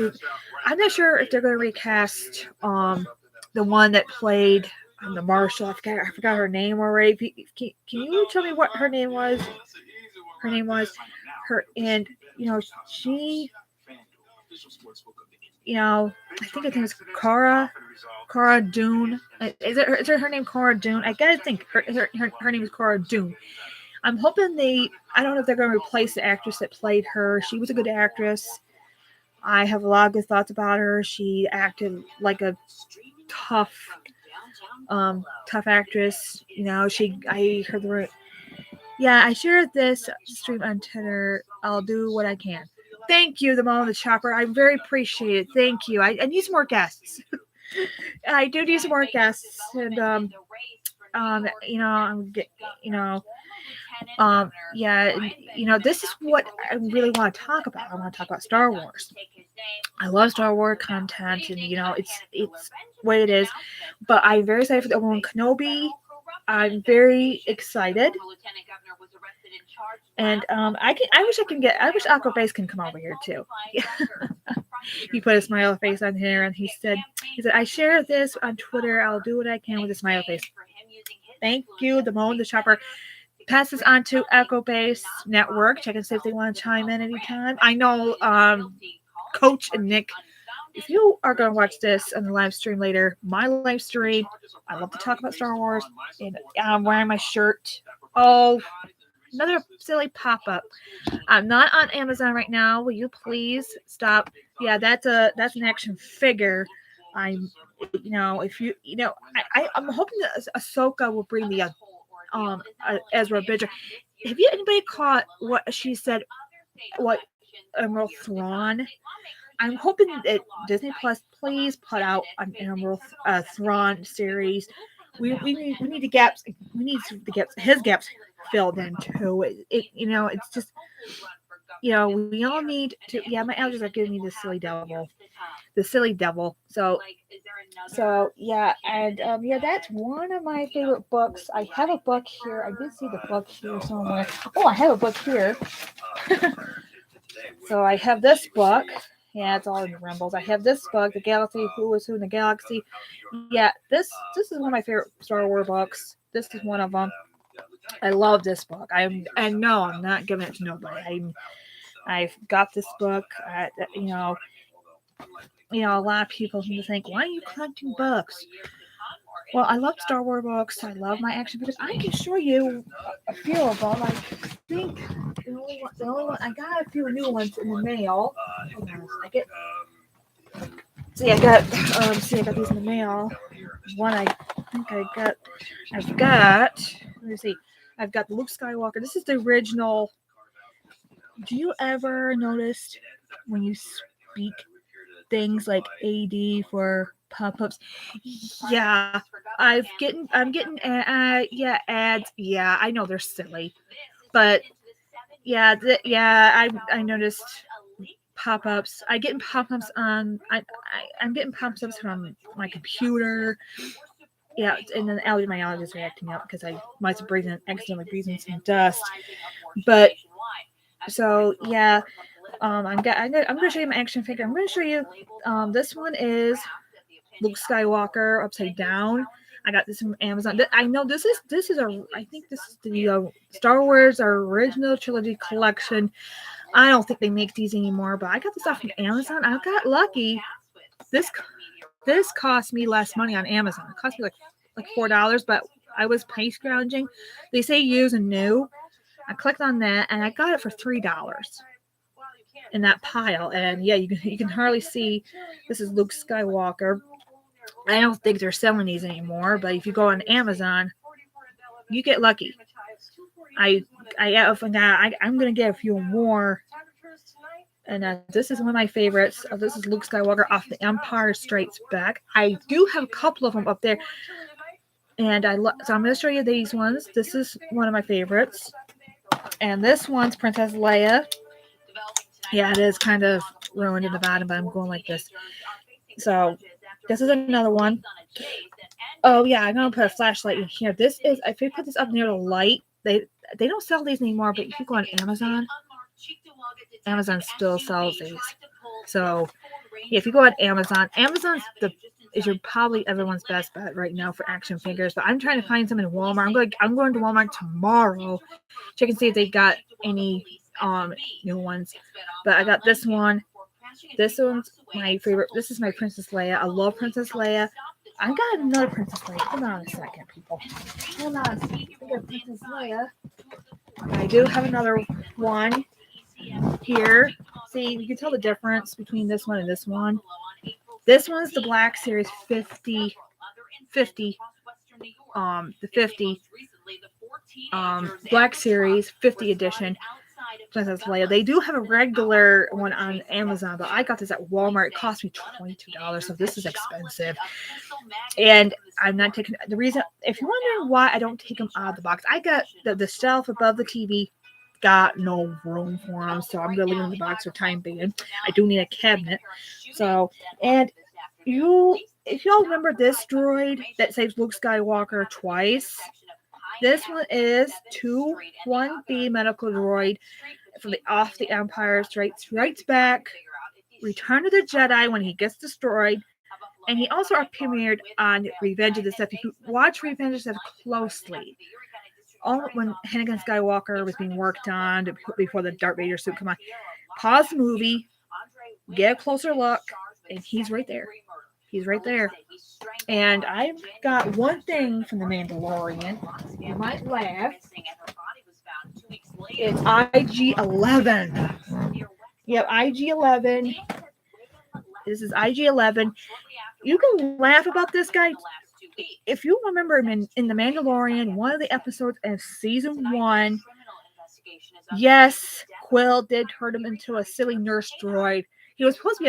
I'm not sure if they're going to recast the one that played the Marshal. I forgot her name already. Can you tell me what her name was? And you know, she, you know, I think her name is Cara Dune. Is her name Cara Dune? I gotta think her name is Cara Dune. I'm hoping I don't know if they're going to replace the actress that played her. She was a good actress. I have a lot of good thoughts about her. She acted like a tough actress. You know, I shared this stream on Twitter. I'll do what I can. Thank you, the Mom of the Chopper. I very appreciate it. Thank you. I need some more guests. I do need some more guests, and this is what I really want to talk about. I want to talk about Star Wars. I love Star Wars content, and it's what it is. But I'm very excited for the Obi-Wan Kenobi. I'm very excited, and I wish Aqua Base can come over here too. He put a smile face on here, and he said, I share this on Twitter. I'll do what I can with a smile face. Thank you, the Mo and the Chopper. Pass this on to Echo Base Network. Check and see if they want to chime in anytime. I know Coach and Nick, if you are going to watch this on the live stream later, my live stream, I love to talk about Star Wars, and I'm wearing my shirt. Oh, another silly pop-up. I'm not on Amazon right now. Will you please stop? Yeah, that's an action figure. I'm hoping that Ahsoka will bring the Ezra Bridger. Have anybody caught what she said? What Emerald Thrawn? I'm hoping that Disney Plus please put out an Emerald Thrawn series. We need the gaps. We need his gaps filled in too. It's just we all need to. Yeah, my allergies are giving me the silly devil. So yeah, and that's one of my favorite books. I have a book here. I did see the book here somewhere. Oh, I have a book here. So I have this book. Yeah, it's all in the rumbles. I have this book, The Galaxy, Who is Who in the Galaxy. Yeah, this is one of my favorite Star Wars books. This is one of them. I love this book. I'm not giving it to nobody. I've got this book. A lot of people seem to think, why are you collecting books? Well, I love Star Wars books. I love my action figures. I can show you a few of them. I think the only one I got a few new ones in the mail. I got these in the mail. One I've got the Luke Skywalker. This is the original. Do you ever notice when you speak things like AD for pop-ups? Yeah, I'm getting ads. Yeah, I know they're silly, but I noticed pop-ups. I'm getting pop-ups from my computer. Yeah, and then my allergies are acting up because I might have accidentally breathing some dust. But so yeah. I'm going to show you my action figure. I'm going to show you. This one is Luke Skywalker upside down. I got this from Amazon. I know this is I think this is the Star Wars original trilogy collection. I don't think they make these anymore, but I got this off from Amazon. I got lucky. This cost me less money on Amazon. It cost me like $4, but I was price gouging. They say use and new. I clicked on that and I got it for $3 in that pile. And yeah, you can hardly see. This is Luke Skywalker. I don't think they're selling these anymore, but if you go on Amazon, you get lucky. I'm gonna get a few more. And this is one of my favorites. This is Luke Skywalker off The Empire Strikes Back. I do have a couple of them up there, and so I'm going to show you these ones. This is one of my favorites, and this one's Princess Leia. Yeah, it is kind of ruined in the bottom, but I'm going like this. So this is another one. Oh yeah, I'm going to put a flashlight in here. This is, if you put this up near the light, they don't sell these anymore, but if you go on Amazon still sells these. So yeah, if you go on Amazon is probably everyone's best bet right now for action figures. But I'm trying to find some in Walmart. I'm going to Walmart tomorrow. Check and see if they got any new ones. But I got this one. This one's my favorite. This is my Princess Leia. I love Princess Leia. I got another Princess Leia. Hold on a second, people. Hold on. I got Princess Leia. I do have another one here. See, you can tell the difference between this one and this one. This one's the Black Series 50 Black Series 50 edition Princess Leia. They do have a regular one on Amazon, but I got this at Walmart. It cost me $22, so this is expensive. And I'm not taking the reason. If you're wondering why I don't take them out of the box, I got the shelf above the TV. Got no room for them, so I'm gonna leave them in the box for time being. I do need a cabinet. So, and if y'all remember this droid that saves Luke Skywalker twice, this one is 1B medical droid from Off the Empire Strikes Back, Return of the Jedi when he gets destroyed, and he also premiered on Revenge of the Sith. If you watch Revenge of the Sith closely, when Anakin Skywalker was being worked on before the Darth Vader suit come on, pause the movie, get a closer look, and he's right there. He's right there. And I've got one thing from The Mandalorian. You might laugh. It's IG-11. Yep, IG-11. This is IG-11. You can laugh about this guy. If you remember him in The Mandalorian, one of the episodes of season 1, yes, Quill did turn him into a silly nurse droid. He was supposed to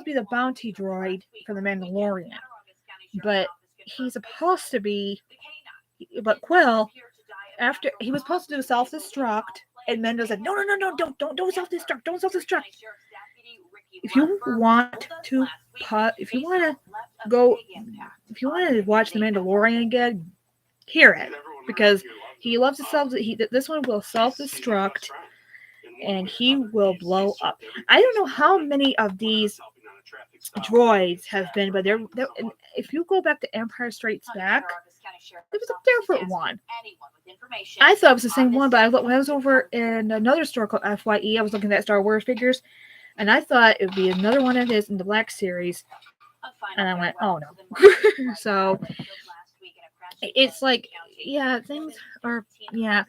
be the bounty droid for The Mandalorian, but Quill, after he was supposed to do self-destruct, and Mendo said, no, don't self-destruct. If you want to watch The Mandalorian again, hear it, because he loves to this one will self-destruct, and he will blow up. I don't know how many of these droids have been, but if you go back to Empire Strikes Back, it was a different one. I thought it was the same one, but when I was over in another store called FYE, I was looking at Star Wars figures, and I thought it would be another one of his in the Black Series, and I went, oh no. So it's like, yeah, things are, yeah.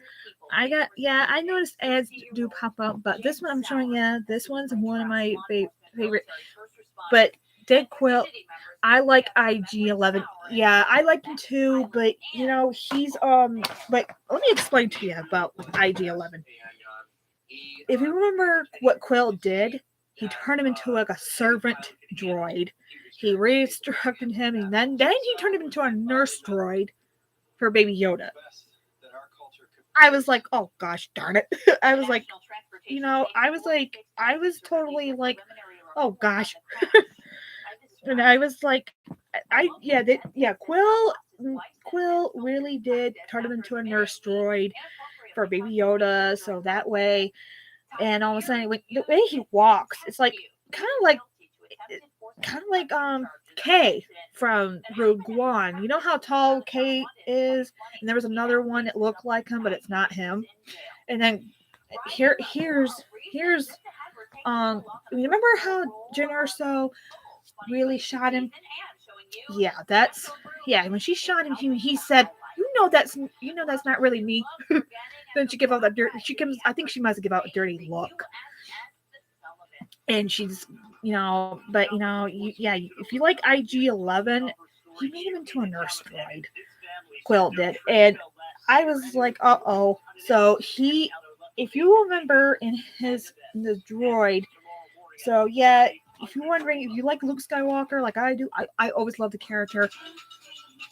I noticed ads do pop up, but this one I'm showing you, this one's one of my favorite. But Dead Quill, I like IG-11. Yeah, I like him too, but he's but let me explain to you about IG-11. If you remember what Quill did, he turned him into like a servant droid. He restructured him, and then he turned him into a nurse droid for Baby Yoda. I was like, oh gosh darn it. I was totally like, oh gosh. And I was like, Quill really did turn him into a nurse droid for Baby Yoda, so that way, and all of a sudden, the way he walks, it's like kind of like Kay from Rogue One. You know how tall Kay is? And there was another one that looked like him, but it's not him. And then here's remember how Jyn Erso really shot him? Yeah, when she shot him, he said, that's not really me. Then she give out that dirt. I think she must give out a dirty look. And she's, if you like IG-11, he made him into a nurse droid. Quill did, and I was like, uh-oh. So if you remember in the droid, so yeah, if you're wondering if you like Luke Skywalker like I do, I always love the character.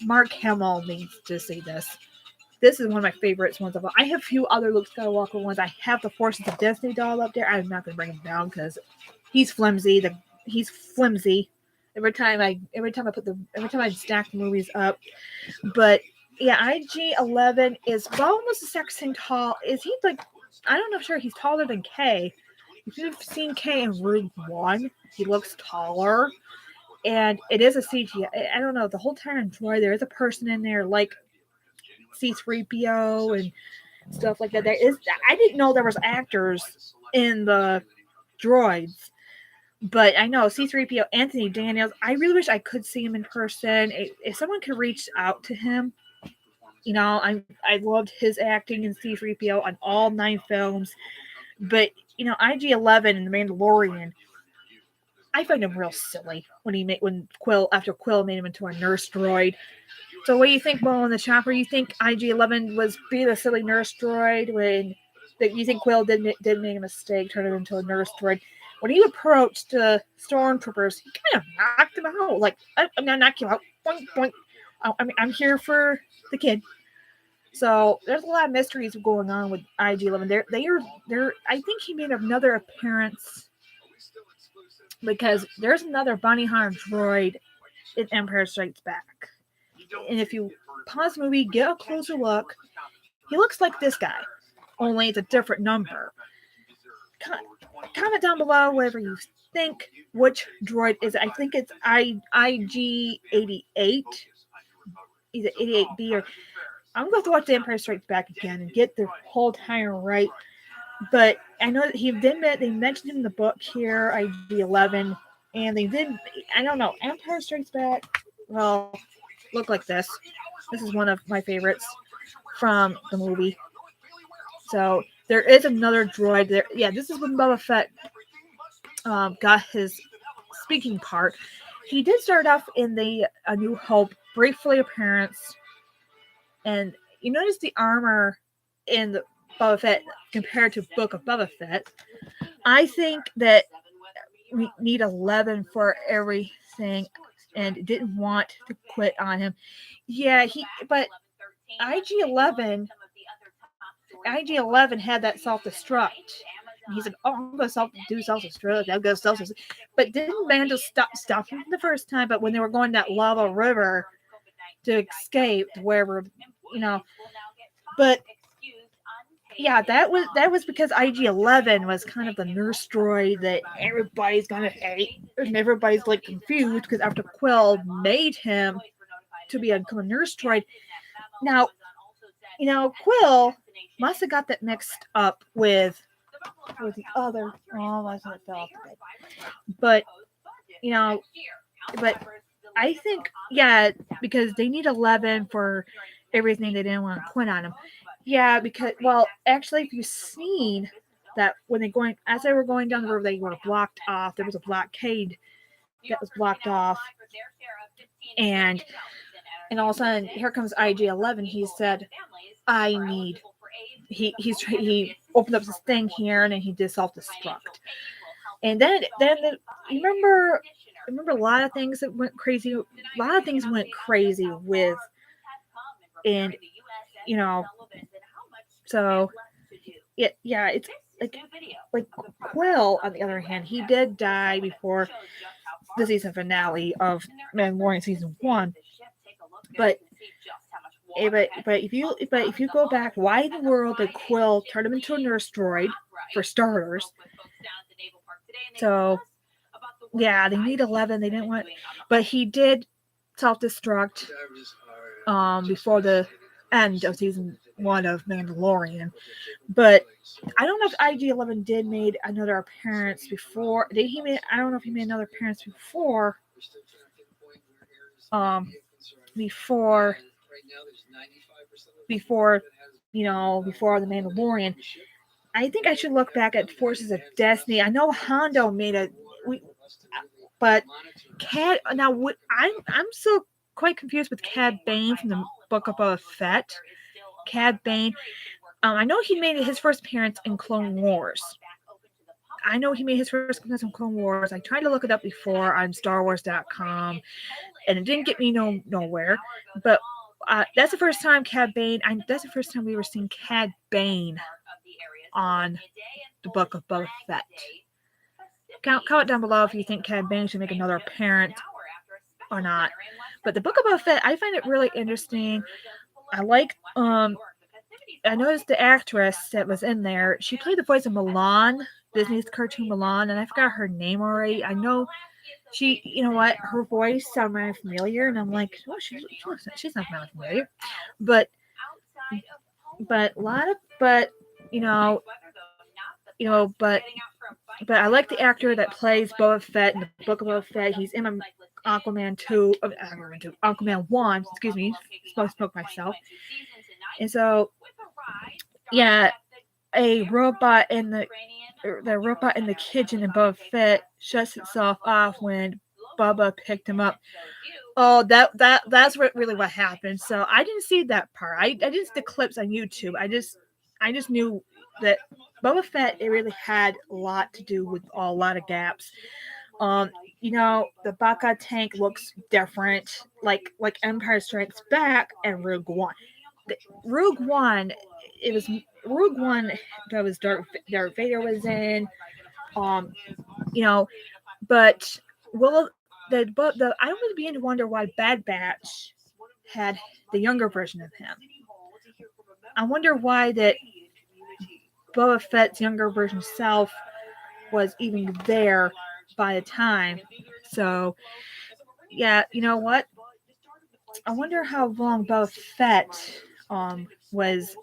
Mark Hamill needs to see this. This is one of my favorites ones of all. I have a few other Luke Skywalker ones. I have the Forces of Destiny doll up there. I'm not going to bring him down because he's flimsy. He's flimsy. Every time I stack the movies up. But yeah, IG-11 is almost the exact same tall. Is he like? I don't know. Sure, he's taller than Kay. If you've seen Kay in Rogue One, he looks taller. And it is a CG. I don't know. The whole time droid, there is a person in there like C-3PO and stuff like that. I didn't know there was actors in the droids, but I know C-3PO, Anthony Daniels. I really wish I could see him in person. If someone could reach out to him, I loved his acting in C-3PO on all 9 films. But IG-11 and The Mandalorian, I find him real silly when Quill made him into a nurse droid. So what do you think, Mo, on the chopper? You think IG-11 was being a silly nurse droid you think Quill did make a mistake, turn him into a nurse droid? When he approached the stormtroopers, he kind of knocked them out. Like, I'm not knocking you out. Boink, boink. I'm here for the kid. So there's a lot of mysteries going on with IG-11. I think he made another appearance because there's another bounty hunter droid in Empire Strikes Back. And if you pause the movie, get a closer look, he looks like this guy, only it's a different number. Comment down below whatever you think which droid is it. I think it's IG-88. Either 88B or I'm going to watch The Empire Strikes Back again and get the whole time right. But I know that they mentioned him in the book here, IG-11, and they did. I don't know. Empire Strikes Back. Well, look like this. This is one of my favorites from the movie. So there is another droid there. Yeah, this is when Boba Fett got his speaking part. He did start off in the A New Hope, briefly appearance, and you notice the armor in the Boba Fett compared to Book of Boba Fett. I think that we need 11 for everything, and didn't want to quit on him. Yeah, but IG-11 had that self-destruct. He said, I'm going to do self-destruct. I'll go self-destruct. But didn't Mando stop him the first time? But when they were going that lava river to escape to wherever, But yeah, that was because IG-11 was kind of the nurse droid that everybody's gonna hate, and everybody's like confused because after Quill made him to become a nurse droid, now Quill must have got that mixed up with the other. Oh, I thought it fell off the bed. But I think because they need 11 for everything. They didn't want to quit on him. Yeah, because actually, if you've seen that when as they were going down the river, they were blocked off. There was a blockade that was blocked off, and all of a sudden, here comes IG-11. He said, he opened up this thing here, and then he did self-destruct. And then you remember a lot of things that went crazy. A lot of things went crazy with, and so it's like Quill, on the other hand, he did die before the season finale of Mandalorian season 1. But if you go back, why in the world did Quill turn him into a nurse droid, for starters? So Yeah, they need 11. They didn't want, but he did self-destruct before the end of season 1 of Mandalorian. But I don't know if IG-11 did made another appearance before. Did he made? I don't know if he made another appearance before. Before before the Mandalorian. I think I should look back at Forces of Destiny. I know Hondo made but Cad. Now I'm still quite confused with Cad Bane from the Book of Boba Fett. Cad Bane. I know he made his first appearance in Clone Wars. I tried to look it up before on StarWars.com, and it didn't get me nowhere. But that's the first time that's the first time we were seeing Cad Bane on the Book of Boba Fett. Comment down below if you think Cad Bane should make another appearance or not. But the Book of Boba Fett, I find it really interesting. I like I noticed the actress that was in there. She played the voice of Mulan, Disney's cartoon Mulan, and I forgot her name already. I know she, her voice sounded really familiar, and I'm like, oh, she's not really familiar, but I like the actor that plays Boba Fett in the Book of Boba Fett. He's in Aquaman 1. Excuse me, spoke myself. And so, yeah, a robot in the kitchen in Boba Fett shuts itself off when Bubba picked him up. Oh, that's really what happened. So I didn't see that part. I didn't see the clips on YouTube. I just knew that Boba Fett, it really had a lot to do with a lot of gaps. The Bacta tank looks different, like Empire Strikes Back and Rogue One. Rogue One that was Darth Vader was in. But I don't begin to wonder why Bad Batch had the younger version of him. I wonder why that Boba Fett's younger version self was even there by the time. So, yeah, you know what? I wonder how long Boba Fett was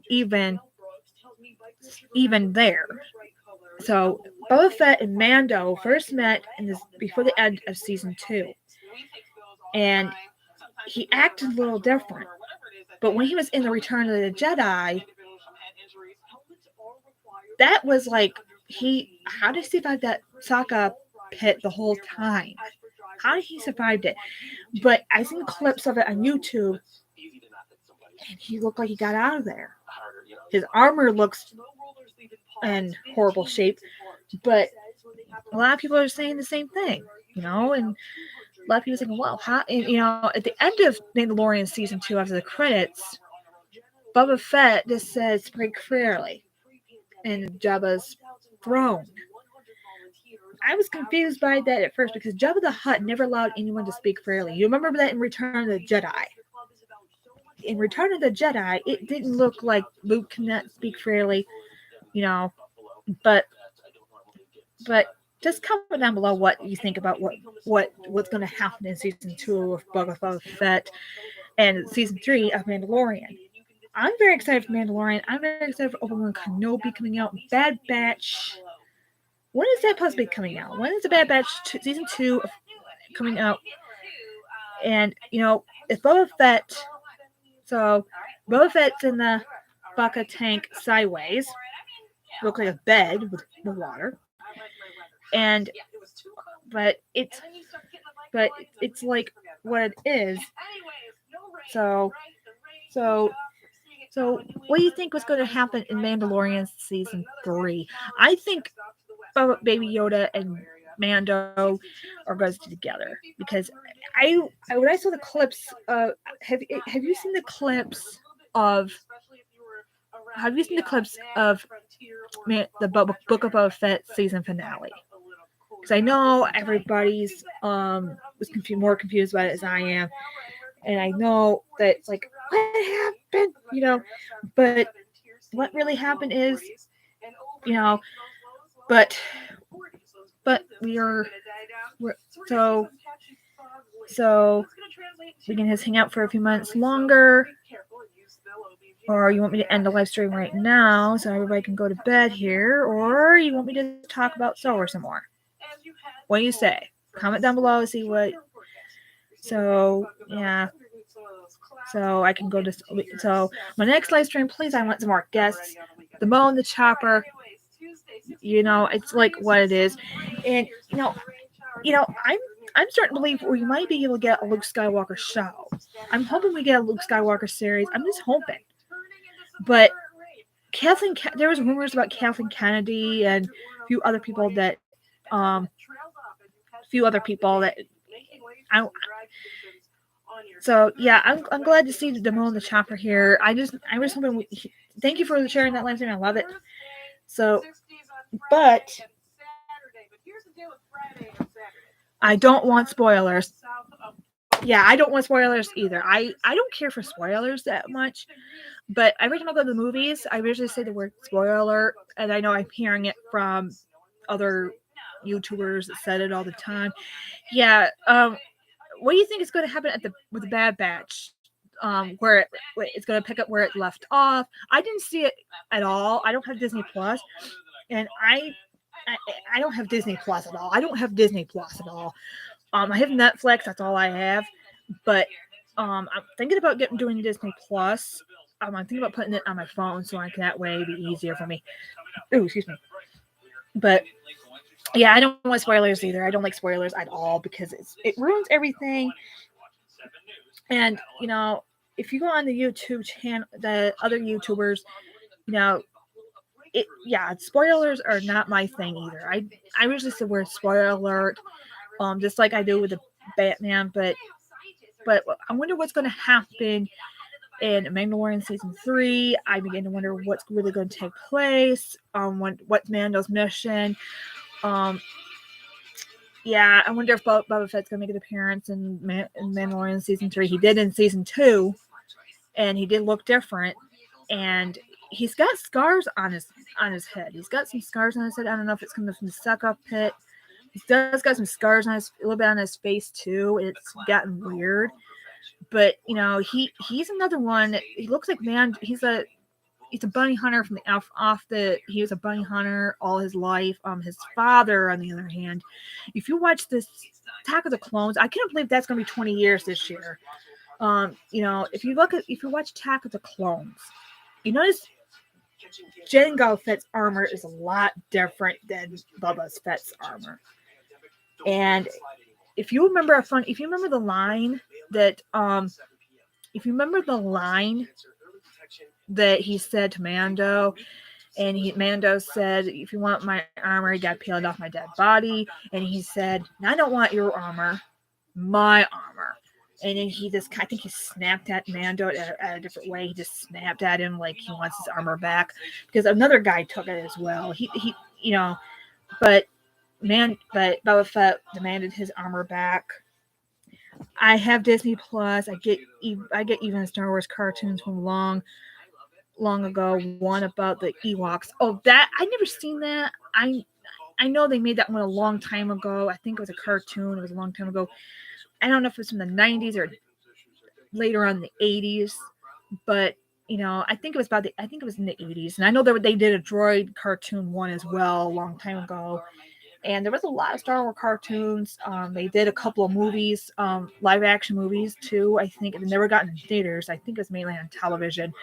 even there. So Boba Fett and Mando first met before the end of season 2, and he acted a little different. But when he was in the Return of the Jedi, that was like how did he survive that Sokka pit the whole time? How did he survive it? But I seen clips of it on YouTube, and he looked like he got out of there. His armor looks in horrible shape, but a lot of people are saying the same thing, and a lot of people are saying, well, how, and, at the end of Mandalorian season 2, after the credits, Boba Fett just says "speak freely" in Jabba's throne. I was confused by that at first because Jabba the Hutt never allowed anyone to speak freely. You remember that in Return of the Jedi? In Return of the Jedi, it didn't look like Luke cannot speak freely, but just comment down below what you think about what's going to happen in season 2 of Boba Fett and season 3 of Mandalorian. I'm very excited for Mandalorian. I'm very excited for Obi-Wan Kenobi coming out. Bad Batch. When is that supposed to be coming out? When is the Bad Batch season 2 coming out? And if Boba Fett. So, Boba Fett's in the Bacta tank sideways. Looks like a bed with water. But it's like what it is. So what do you think was going to happen in Mandalorian season 3? I think Baby Yoda and Mando are going to be together because when I saw the clips, have you seen the clips of the Book of Boba Fett season finale? Because I know everybody's was more confused about it as I am, and I know that it's like, what happened, but what really happened is, but but we're so we can just hang out for a few months longer. Or you want me to end the live stream right now so everybody can go to bed here, or you want me to talk about Star Wars some more? What do you say? Comment down below, see what. So yeah. So I can go to. So my next live stream, please, I want some more guests. The Mo and the Chopper. You know, it's like what it is, and you know, I'm starting to believe we might be able to get a Luke Skywalker show. I'm hoping we get a Luke Skywalker series. I'm just hoping. But there was rumors about Kathleen Kennedy and a few other people that, So yeah, I'm glad to see the Mo and the Chopper here. I was hoping. Thank you for sharing that live stream. I love it. So, but I don't want spoilers. Yeah, I don't want spoilers either. I don't care for spoilers that much. But every time I go to the movies, I usually say the word spoiler, and I know I'm hearing it from other YouTubers that said it all the time. Yeah. What do you think is going to happen with the Bad Batch? Where it's going to pick up where it left off. I didn't see it at all. I don't have Disney Plus, and I don't have Disney Plus at all. I don't have Disney Plus at all. I have Netflix. That's all I have. But I'm thinking about doing Disney Plus. I'm thinking about putting it on my phone so that way it'd be easier for me. Ooh, excuse me. But yeah, I don't want spoilers either. I don't like spoilers at all because it ruins everything. And you know, if you go on the YouTube channel, the other YouTubers, you know, spoilers are not my thing either. I usually say the word spoiler alert, just like I do with the Batman. But I wonder what's going to happen in Mandalorian season 3. I begin to wonder what's really going to take place. What's Mando's mission? Yeah, I wonder if Boba Fett's gonna make an appearance in Mandalorian season 3. He did in season 2, and he did look different. And he's got scars on his head. He's got some scars on his head. I don't know if it's coming from the suck-up pit. He does got some scars on a little bit on his face too. It's gotten weird. But you know, he's another one. He looks like he's a bunny hunter from he was a bunny hunter all his life. His father, on the other hand, if you watch this Attack of the Clones, I can't believe that's going to be 20 years this year. You know, if you watch Attack of the Clones, you notice Jango Fett's armor is a lot different than Boba Fett's armor. And if you remember the line that that he said to Mando, and Mando said, "If you want my armor, you got peeled off my dead body." And he said, "I don't want your armor, my armor." And then I think he snapped at Mando at a different way. He just snapped at him like he wants his armor back, because another guy took it as well. He you know, but Boba Fett demanded his armor back. I have Disney Plus. I get even Star Wars cartoons from long ago. One about the Ewoks. Oh, that I never seen that. I know they made that one a long time ago. I think it was a cartoon. It was a long time ago. I don't know if it's from the 90s or later on in the 80s, but you know, I think it was in the 80s. And I know they did a droid cartoon one as well a long time ago. And there was a lot of Star Wars cartoons. They did a couple of movies, live action movies too, I think. It never got in theaters. I think it was mainly on television.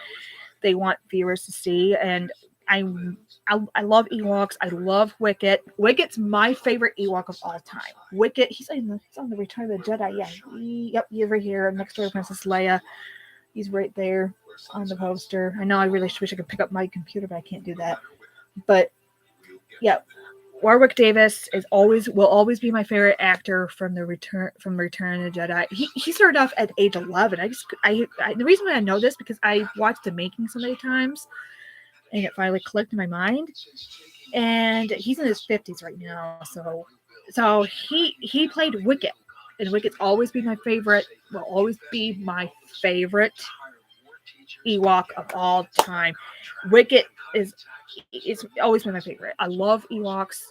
They want viewers to see. And I love Ewoks. I love Wicket. Wicket's my favorite Ewok of all time. Wicket, he's on the Return of the Jedi. Yeah. Yep, he's right here next to Princess Leia. He's right there on the poster. I know I really wish I could pick up my computer, but I can't do that. But yeah. Warwick Davis will always be my favorite actor from Return of the Jedi. He started off at age 11. The reason why I know this because I watched The Making so many times, and it finally clicked in my mind. And he's in his 50s right now, so he played Wicket, and Wicket's always been my favorite. Will always be my favorite Ewok of all time. Wicket is always been my favorite. I love Ewoks.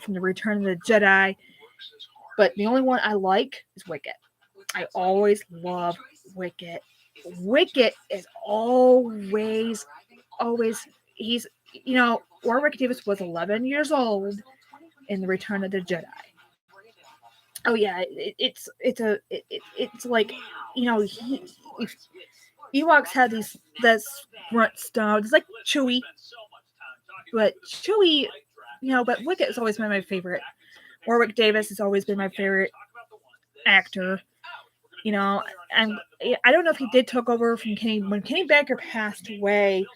from the Return of the Jedi. But the only one I like is Wicket. I always love Wicket. Wicket is always, he's, Warwick Davis was 11 years old in the Return of the Jedi. Oh yeah, it's like, Ewoks had this grunt style. It's like Chewie, but Wicket has always been my favorite. Warwick Davis has always been my favorite actor. And I don't know if he did took over from when Kenny Baker passed away,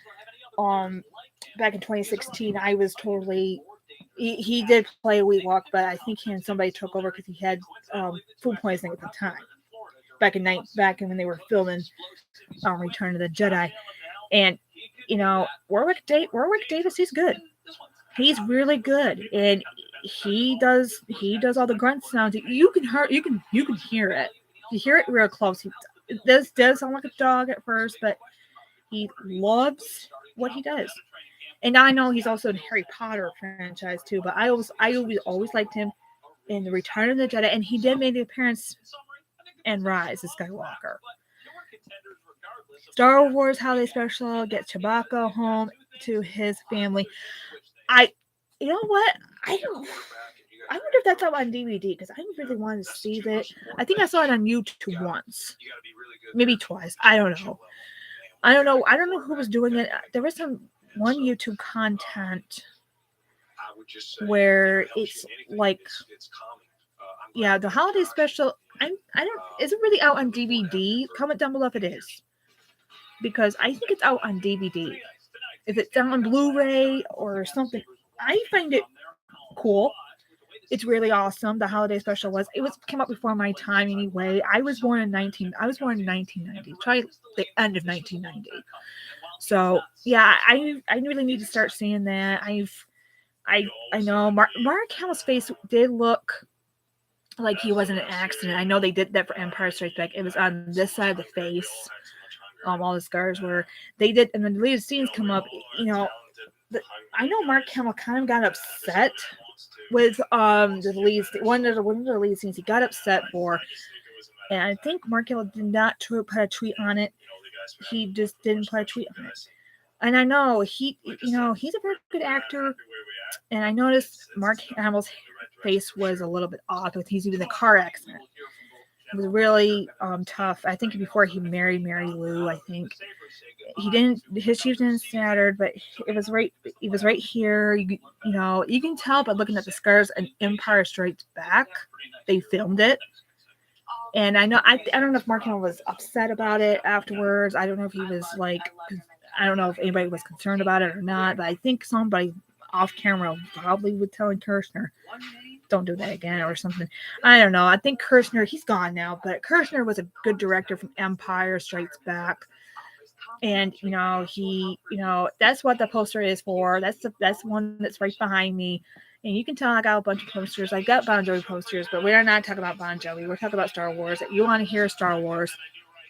back in 2016. I was totally. He did play a Ewok, but I think he and somebody took over because he had food poisoning at the time. Back in when they were filming Return of the Jedi, and Warwick Davis, he's good. He's really good, and he does all the grunt sounds. You can hear it. You hear it real close. It does sound like a dog at first, but he loves what he does. And I know he's also in Harry Potter franchise too, but I always liked him in the Return of the Jedi, and he did make the appearance in Rise of Skywalker. Star Wars Holiday Special gets Chewbacca home to his family. You know what? I wonder if that's out on DVD, because I really wanted to see that. I think I saw it on YouTube once, maybe twice. I don't know. I don't know who was doing it. There was one YouTube content where it's like, yeah, the holiday special. Is it really out on DVD? Comment down below if it is, because I think it's out on DVD. If it's out on Blu-ray or something, I find it cool. It's really awesome. The holiday special came out before my time anyway. I was born in 1990. Try the end of 1990. So yeah, I really need to start seeing that. I know Mark Hamill's face did look like he was in an accident. I know they did that for Empire Strikes Back. It was on this side of the face. All the scars were. They did, and the deleted scenes come up. I know Mark Hamill kind of got upset with the lead. One of the lead scenes he got upset for, and I think Mark Hamill did not put a tweet on it. He just didn't put a tweet on it. And I know he's a very good actor. And I noticed Mark Hamill's face was a little bit off with he's even the car accident. It was really tough. I think before he married Mary Lou, I think his shoes didn't shattered, but it was right here. You can tell by looking at the scars and Empire Strikes Back, they filmed it. And I don't know if Mark Hamill was upset about it afterwards. I don't know if he was I don't know if anybody was concerned about it or not, but I think somebody off camera probably would tell Kirshner, don't do that again or something. I don't know. I think Kirshner, he's gone now, but Kirshner was a good director from Empire Strikes Back. And that's what the poster is for. That's one that's right behind me. And you can tell I got a bunch of posters. I got Bon Jovi posters, but we're not talking about Bon Jovi. We're talking about Star Wars. If you want to hear Star Wars,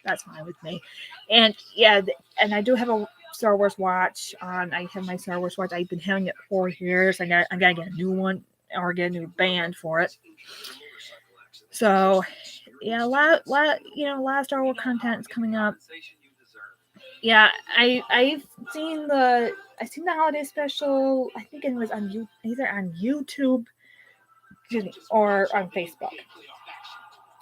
that's fine with me. And yeah, and I do have a Star Wars watch. I have my Star Wars watch. I've been having it for years. I gotta get a new one or get a new band for it. So yeah, a lot of Star Wars content is coming up. Yeah, I've seen the holiday special. I think it was either on YouTube, or on Facebook.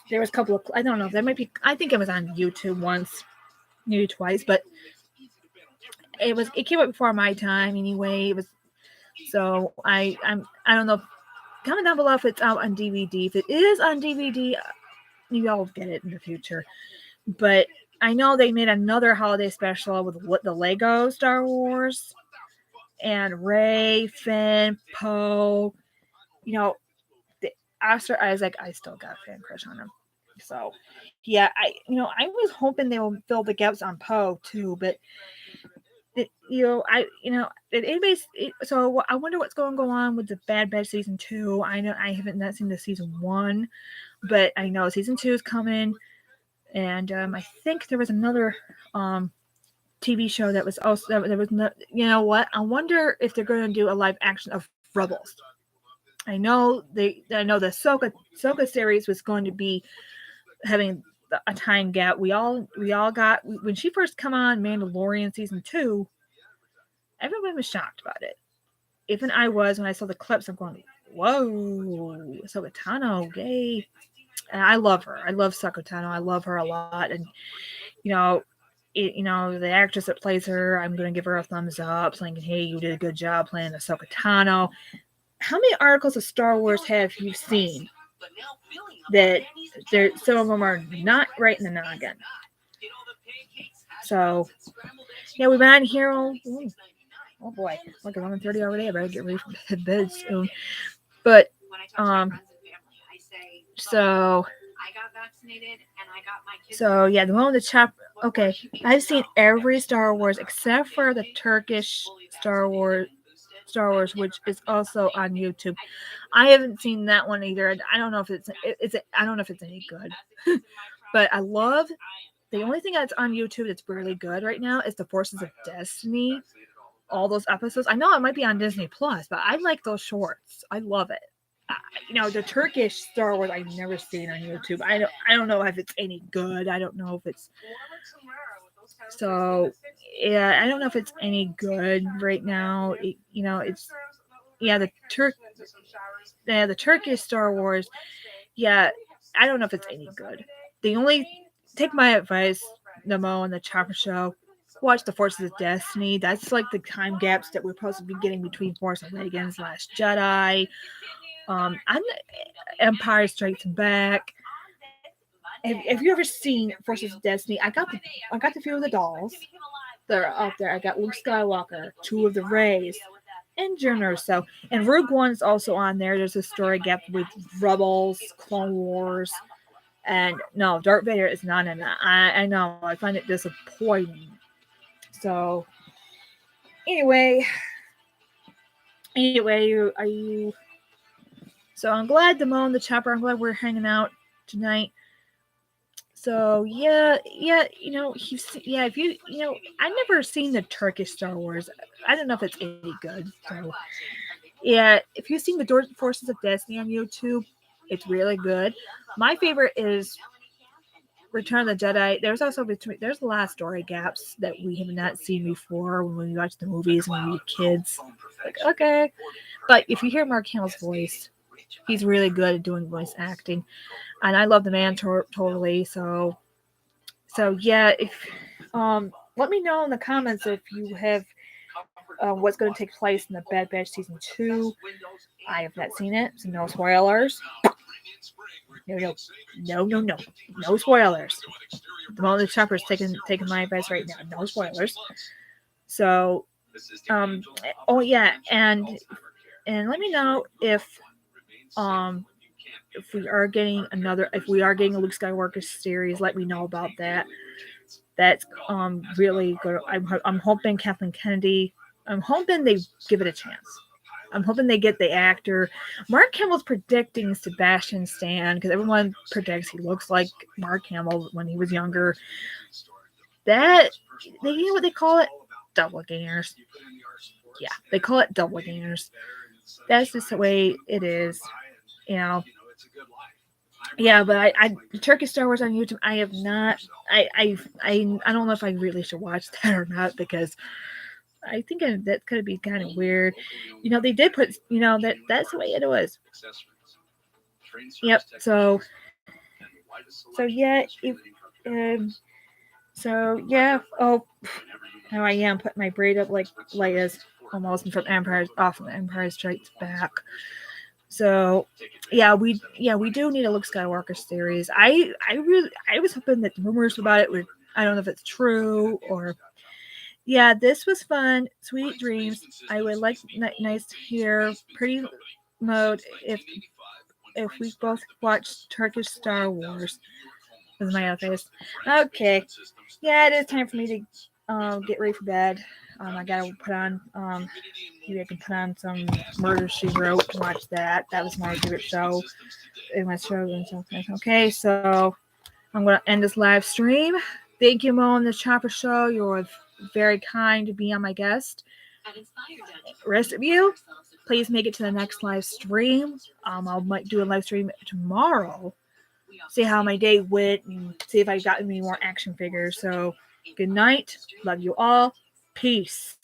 There was a couple of, I don't know, there might be, I think it was on YouTube once, maybe twice, but it came up before my time anyway. It was, so I don't know. Comment down below if it's out on DVD. If it is on DVD, maybe I'll get it in the future. But I know they made another holiday special with the Lego Star Wars and Rey, Finn, Poe. The Oscar Isaac, I still got a fan crush on him. So, yeah, I was hoping they will fill the gaps on Poe too, but so I wonder what's going to go on with the Bad Batch season 2. I know I haven't not seen the season 1, but I know season 2 is coming. And I think there was another TV show that was also there was no, I wonder if they're going to do a live action of Rebels. I know the Ahsoka series was going to be having a time gap. We all got when she first come on Mandalorian season 2. Everyone was shocked about it. Even I was when I saw the clips. I'm going, whoa, Ahsoka Tano, yay! And I love her. I love Ahsoka Tano. I love her a lot. And the actress that plays her, I'm going to give her a thumbs up, saying, hey, you did a good job playing Ahsoka Tano. How many articles of Star Wars have you seen that some of them are not right in the noggin? So, yeah, we've been on here all. Oh boy, like 11:30 already. I better get ready for bed soon. But so yeah, the one with the chop. Okay, I've seen every Star Wars except for the Turkish Star Wars, which is also on YouTube. I haven't seen that one either. I don't know if I don't know if it's any good. But I love the only thing that's on YouTube that's really good right now is the Forces of Destiny. All those episodes. I know it might be on Disney Plus, but I like those shorts. I love it. The Turkish Star Wars I've never seen on YouTube. I don't know if it's any good. I don't know if it's so. Yeah, I don't know if it's any good right now. It's the Turkish Star Wars. Yeah, I don't know if it's any good. Take my advice, Nemo and the Chopper Show. Watch the Forces of Destiny. That's like the time gaps that we're supposed to be getting between Force Awakens, Last Jedi, Empire Strikes Back. Have you ever seen Forces of Destiny? I got the few of the dolls that are out there. I got Luke Skywalker, 2 of the Reys, and Jyn Erso. And Rogue One is also on there. There's a story gap with Rebels, Clone Wars, and no, Darth Vader is not in that. I know. I find it disappointing. So, anyway, are you? So I'm glad Demo and the Chopper. I'm glad we're hanging out tonight. So I've never seen the Turkish Star Wars. I don't know if it's any good. So yeah, if you've seen the Forces of Destiny on YouTube, it's really good. My favorite is Return of the Jedi. There's a lot of story gaps that we have not seen before when we watch the movies when we were kids. Like, okay. But if you hear Mark Hamill's voice, he's really good at doing voice acting. And I love the man totally. So yeah, if let me know in the comments if you have what's going to take place in the Bad Batch season 2. I have not seen it, so no spoilers. No spoilers. The moment the Chopper is taking my advice right now. No spoilers. So, oh yeah, and let me know if we are getting a Luke Skywalker series. Let me know about that. That's really good. I'm hoping Kathleen Kennedy. I'm hoping they give it a chance. I'm hoping they get the actor. Mark Hamill's predicting Sebastian Stan because everyone predicts he looks like Mark Hamill when he was younger. That you know what they call it? Doppelgangers. Yeah, they call it doppelgangers. That's just the way it is, Yeah, but the Turkish Star Wars on YouTube, I have not. I don't know if I really should watch that or not because I think that could be kind of weird. They did put, that's the way it was. Yep. So yeah, Oh, now I am putting my braid up like Leia's almost from Empire Strikes Back. So yeah, we do need a Luke Skywalker series. I was hoping that the rumors about it I don't know if it's true or. Yeah, this was fun. Sweet dreams. I would like nice to hear pretty mode if we both watch Turkish Star Wars. This is my face. Okay. Yeah, it is time for me to get ready for bed. I gotta put on maybe I can put on some Murder She Wrote and watch that. That was my favorite show in my show and something. Okay, so I'm gonna end this live stream. Thank you, Mo, on the Chopper Show. You're very kind to be on my guest. rest of you, please make it to the next live stream. I might do a live stream tomorrow. See how my day went and see if I got any more action figures. So, good night. Love you all. Peace.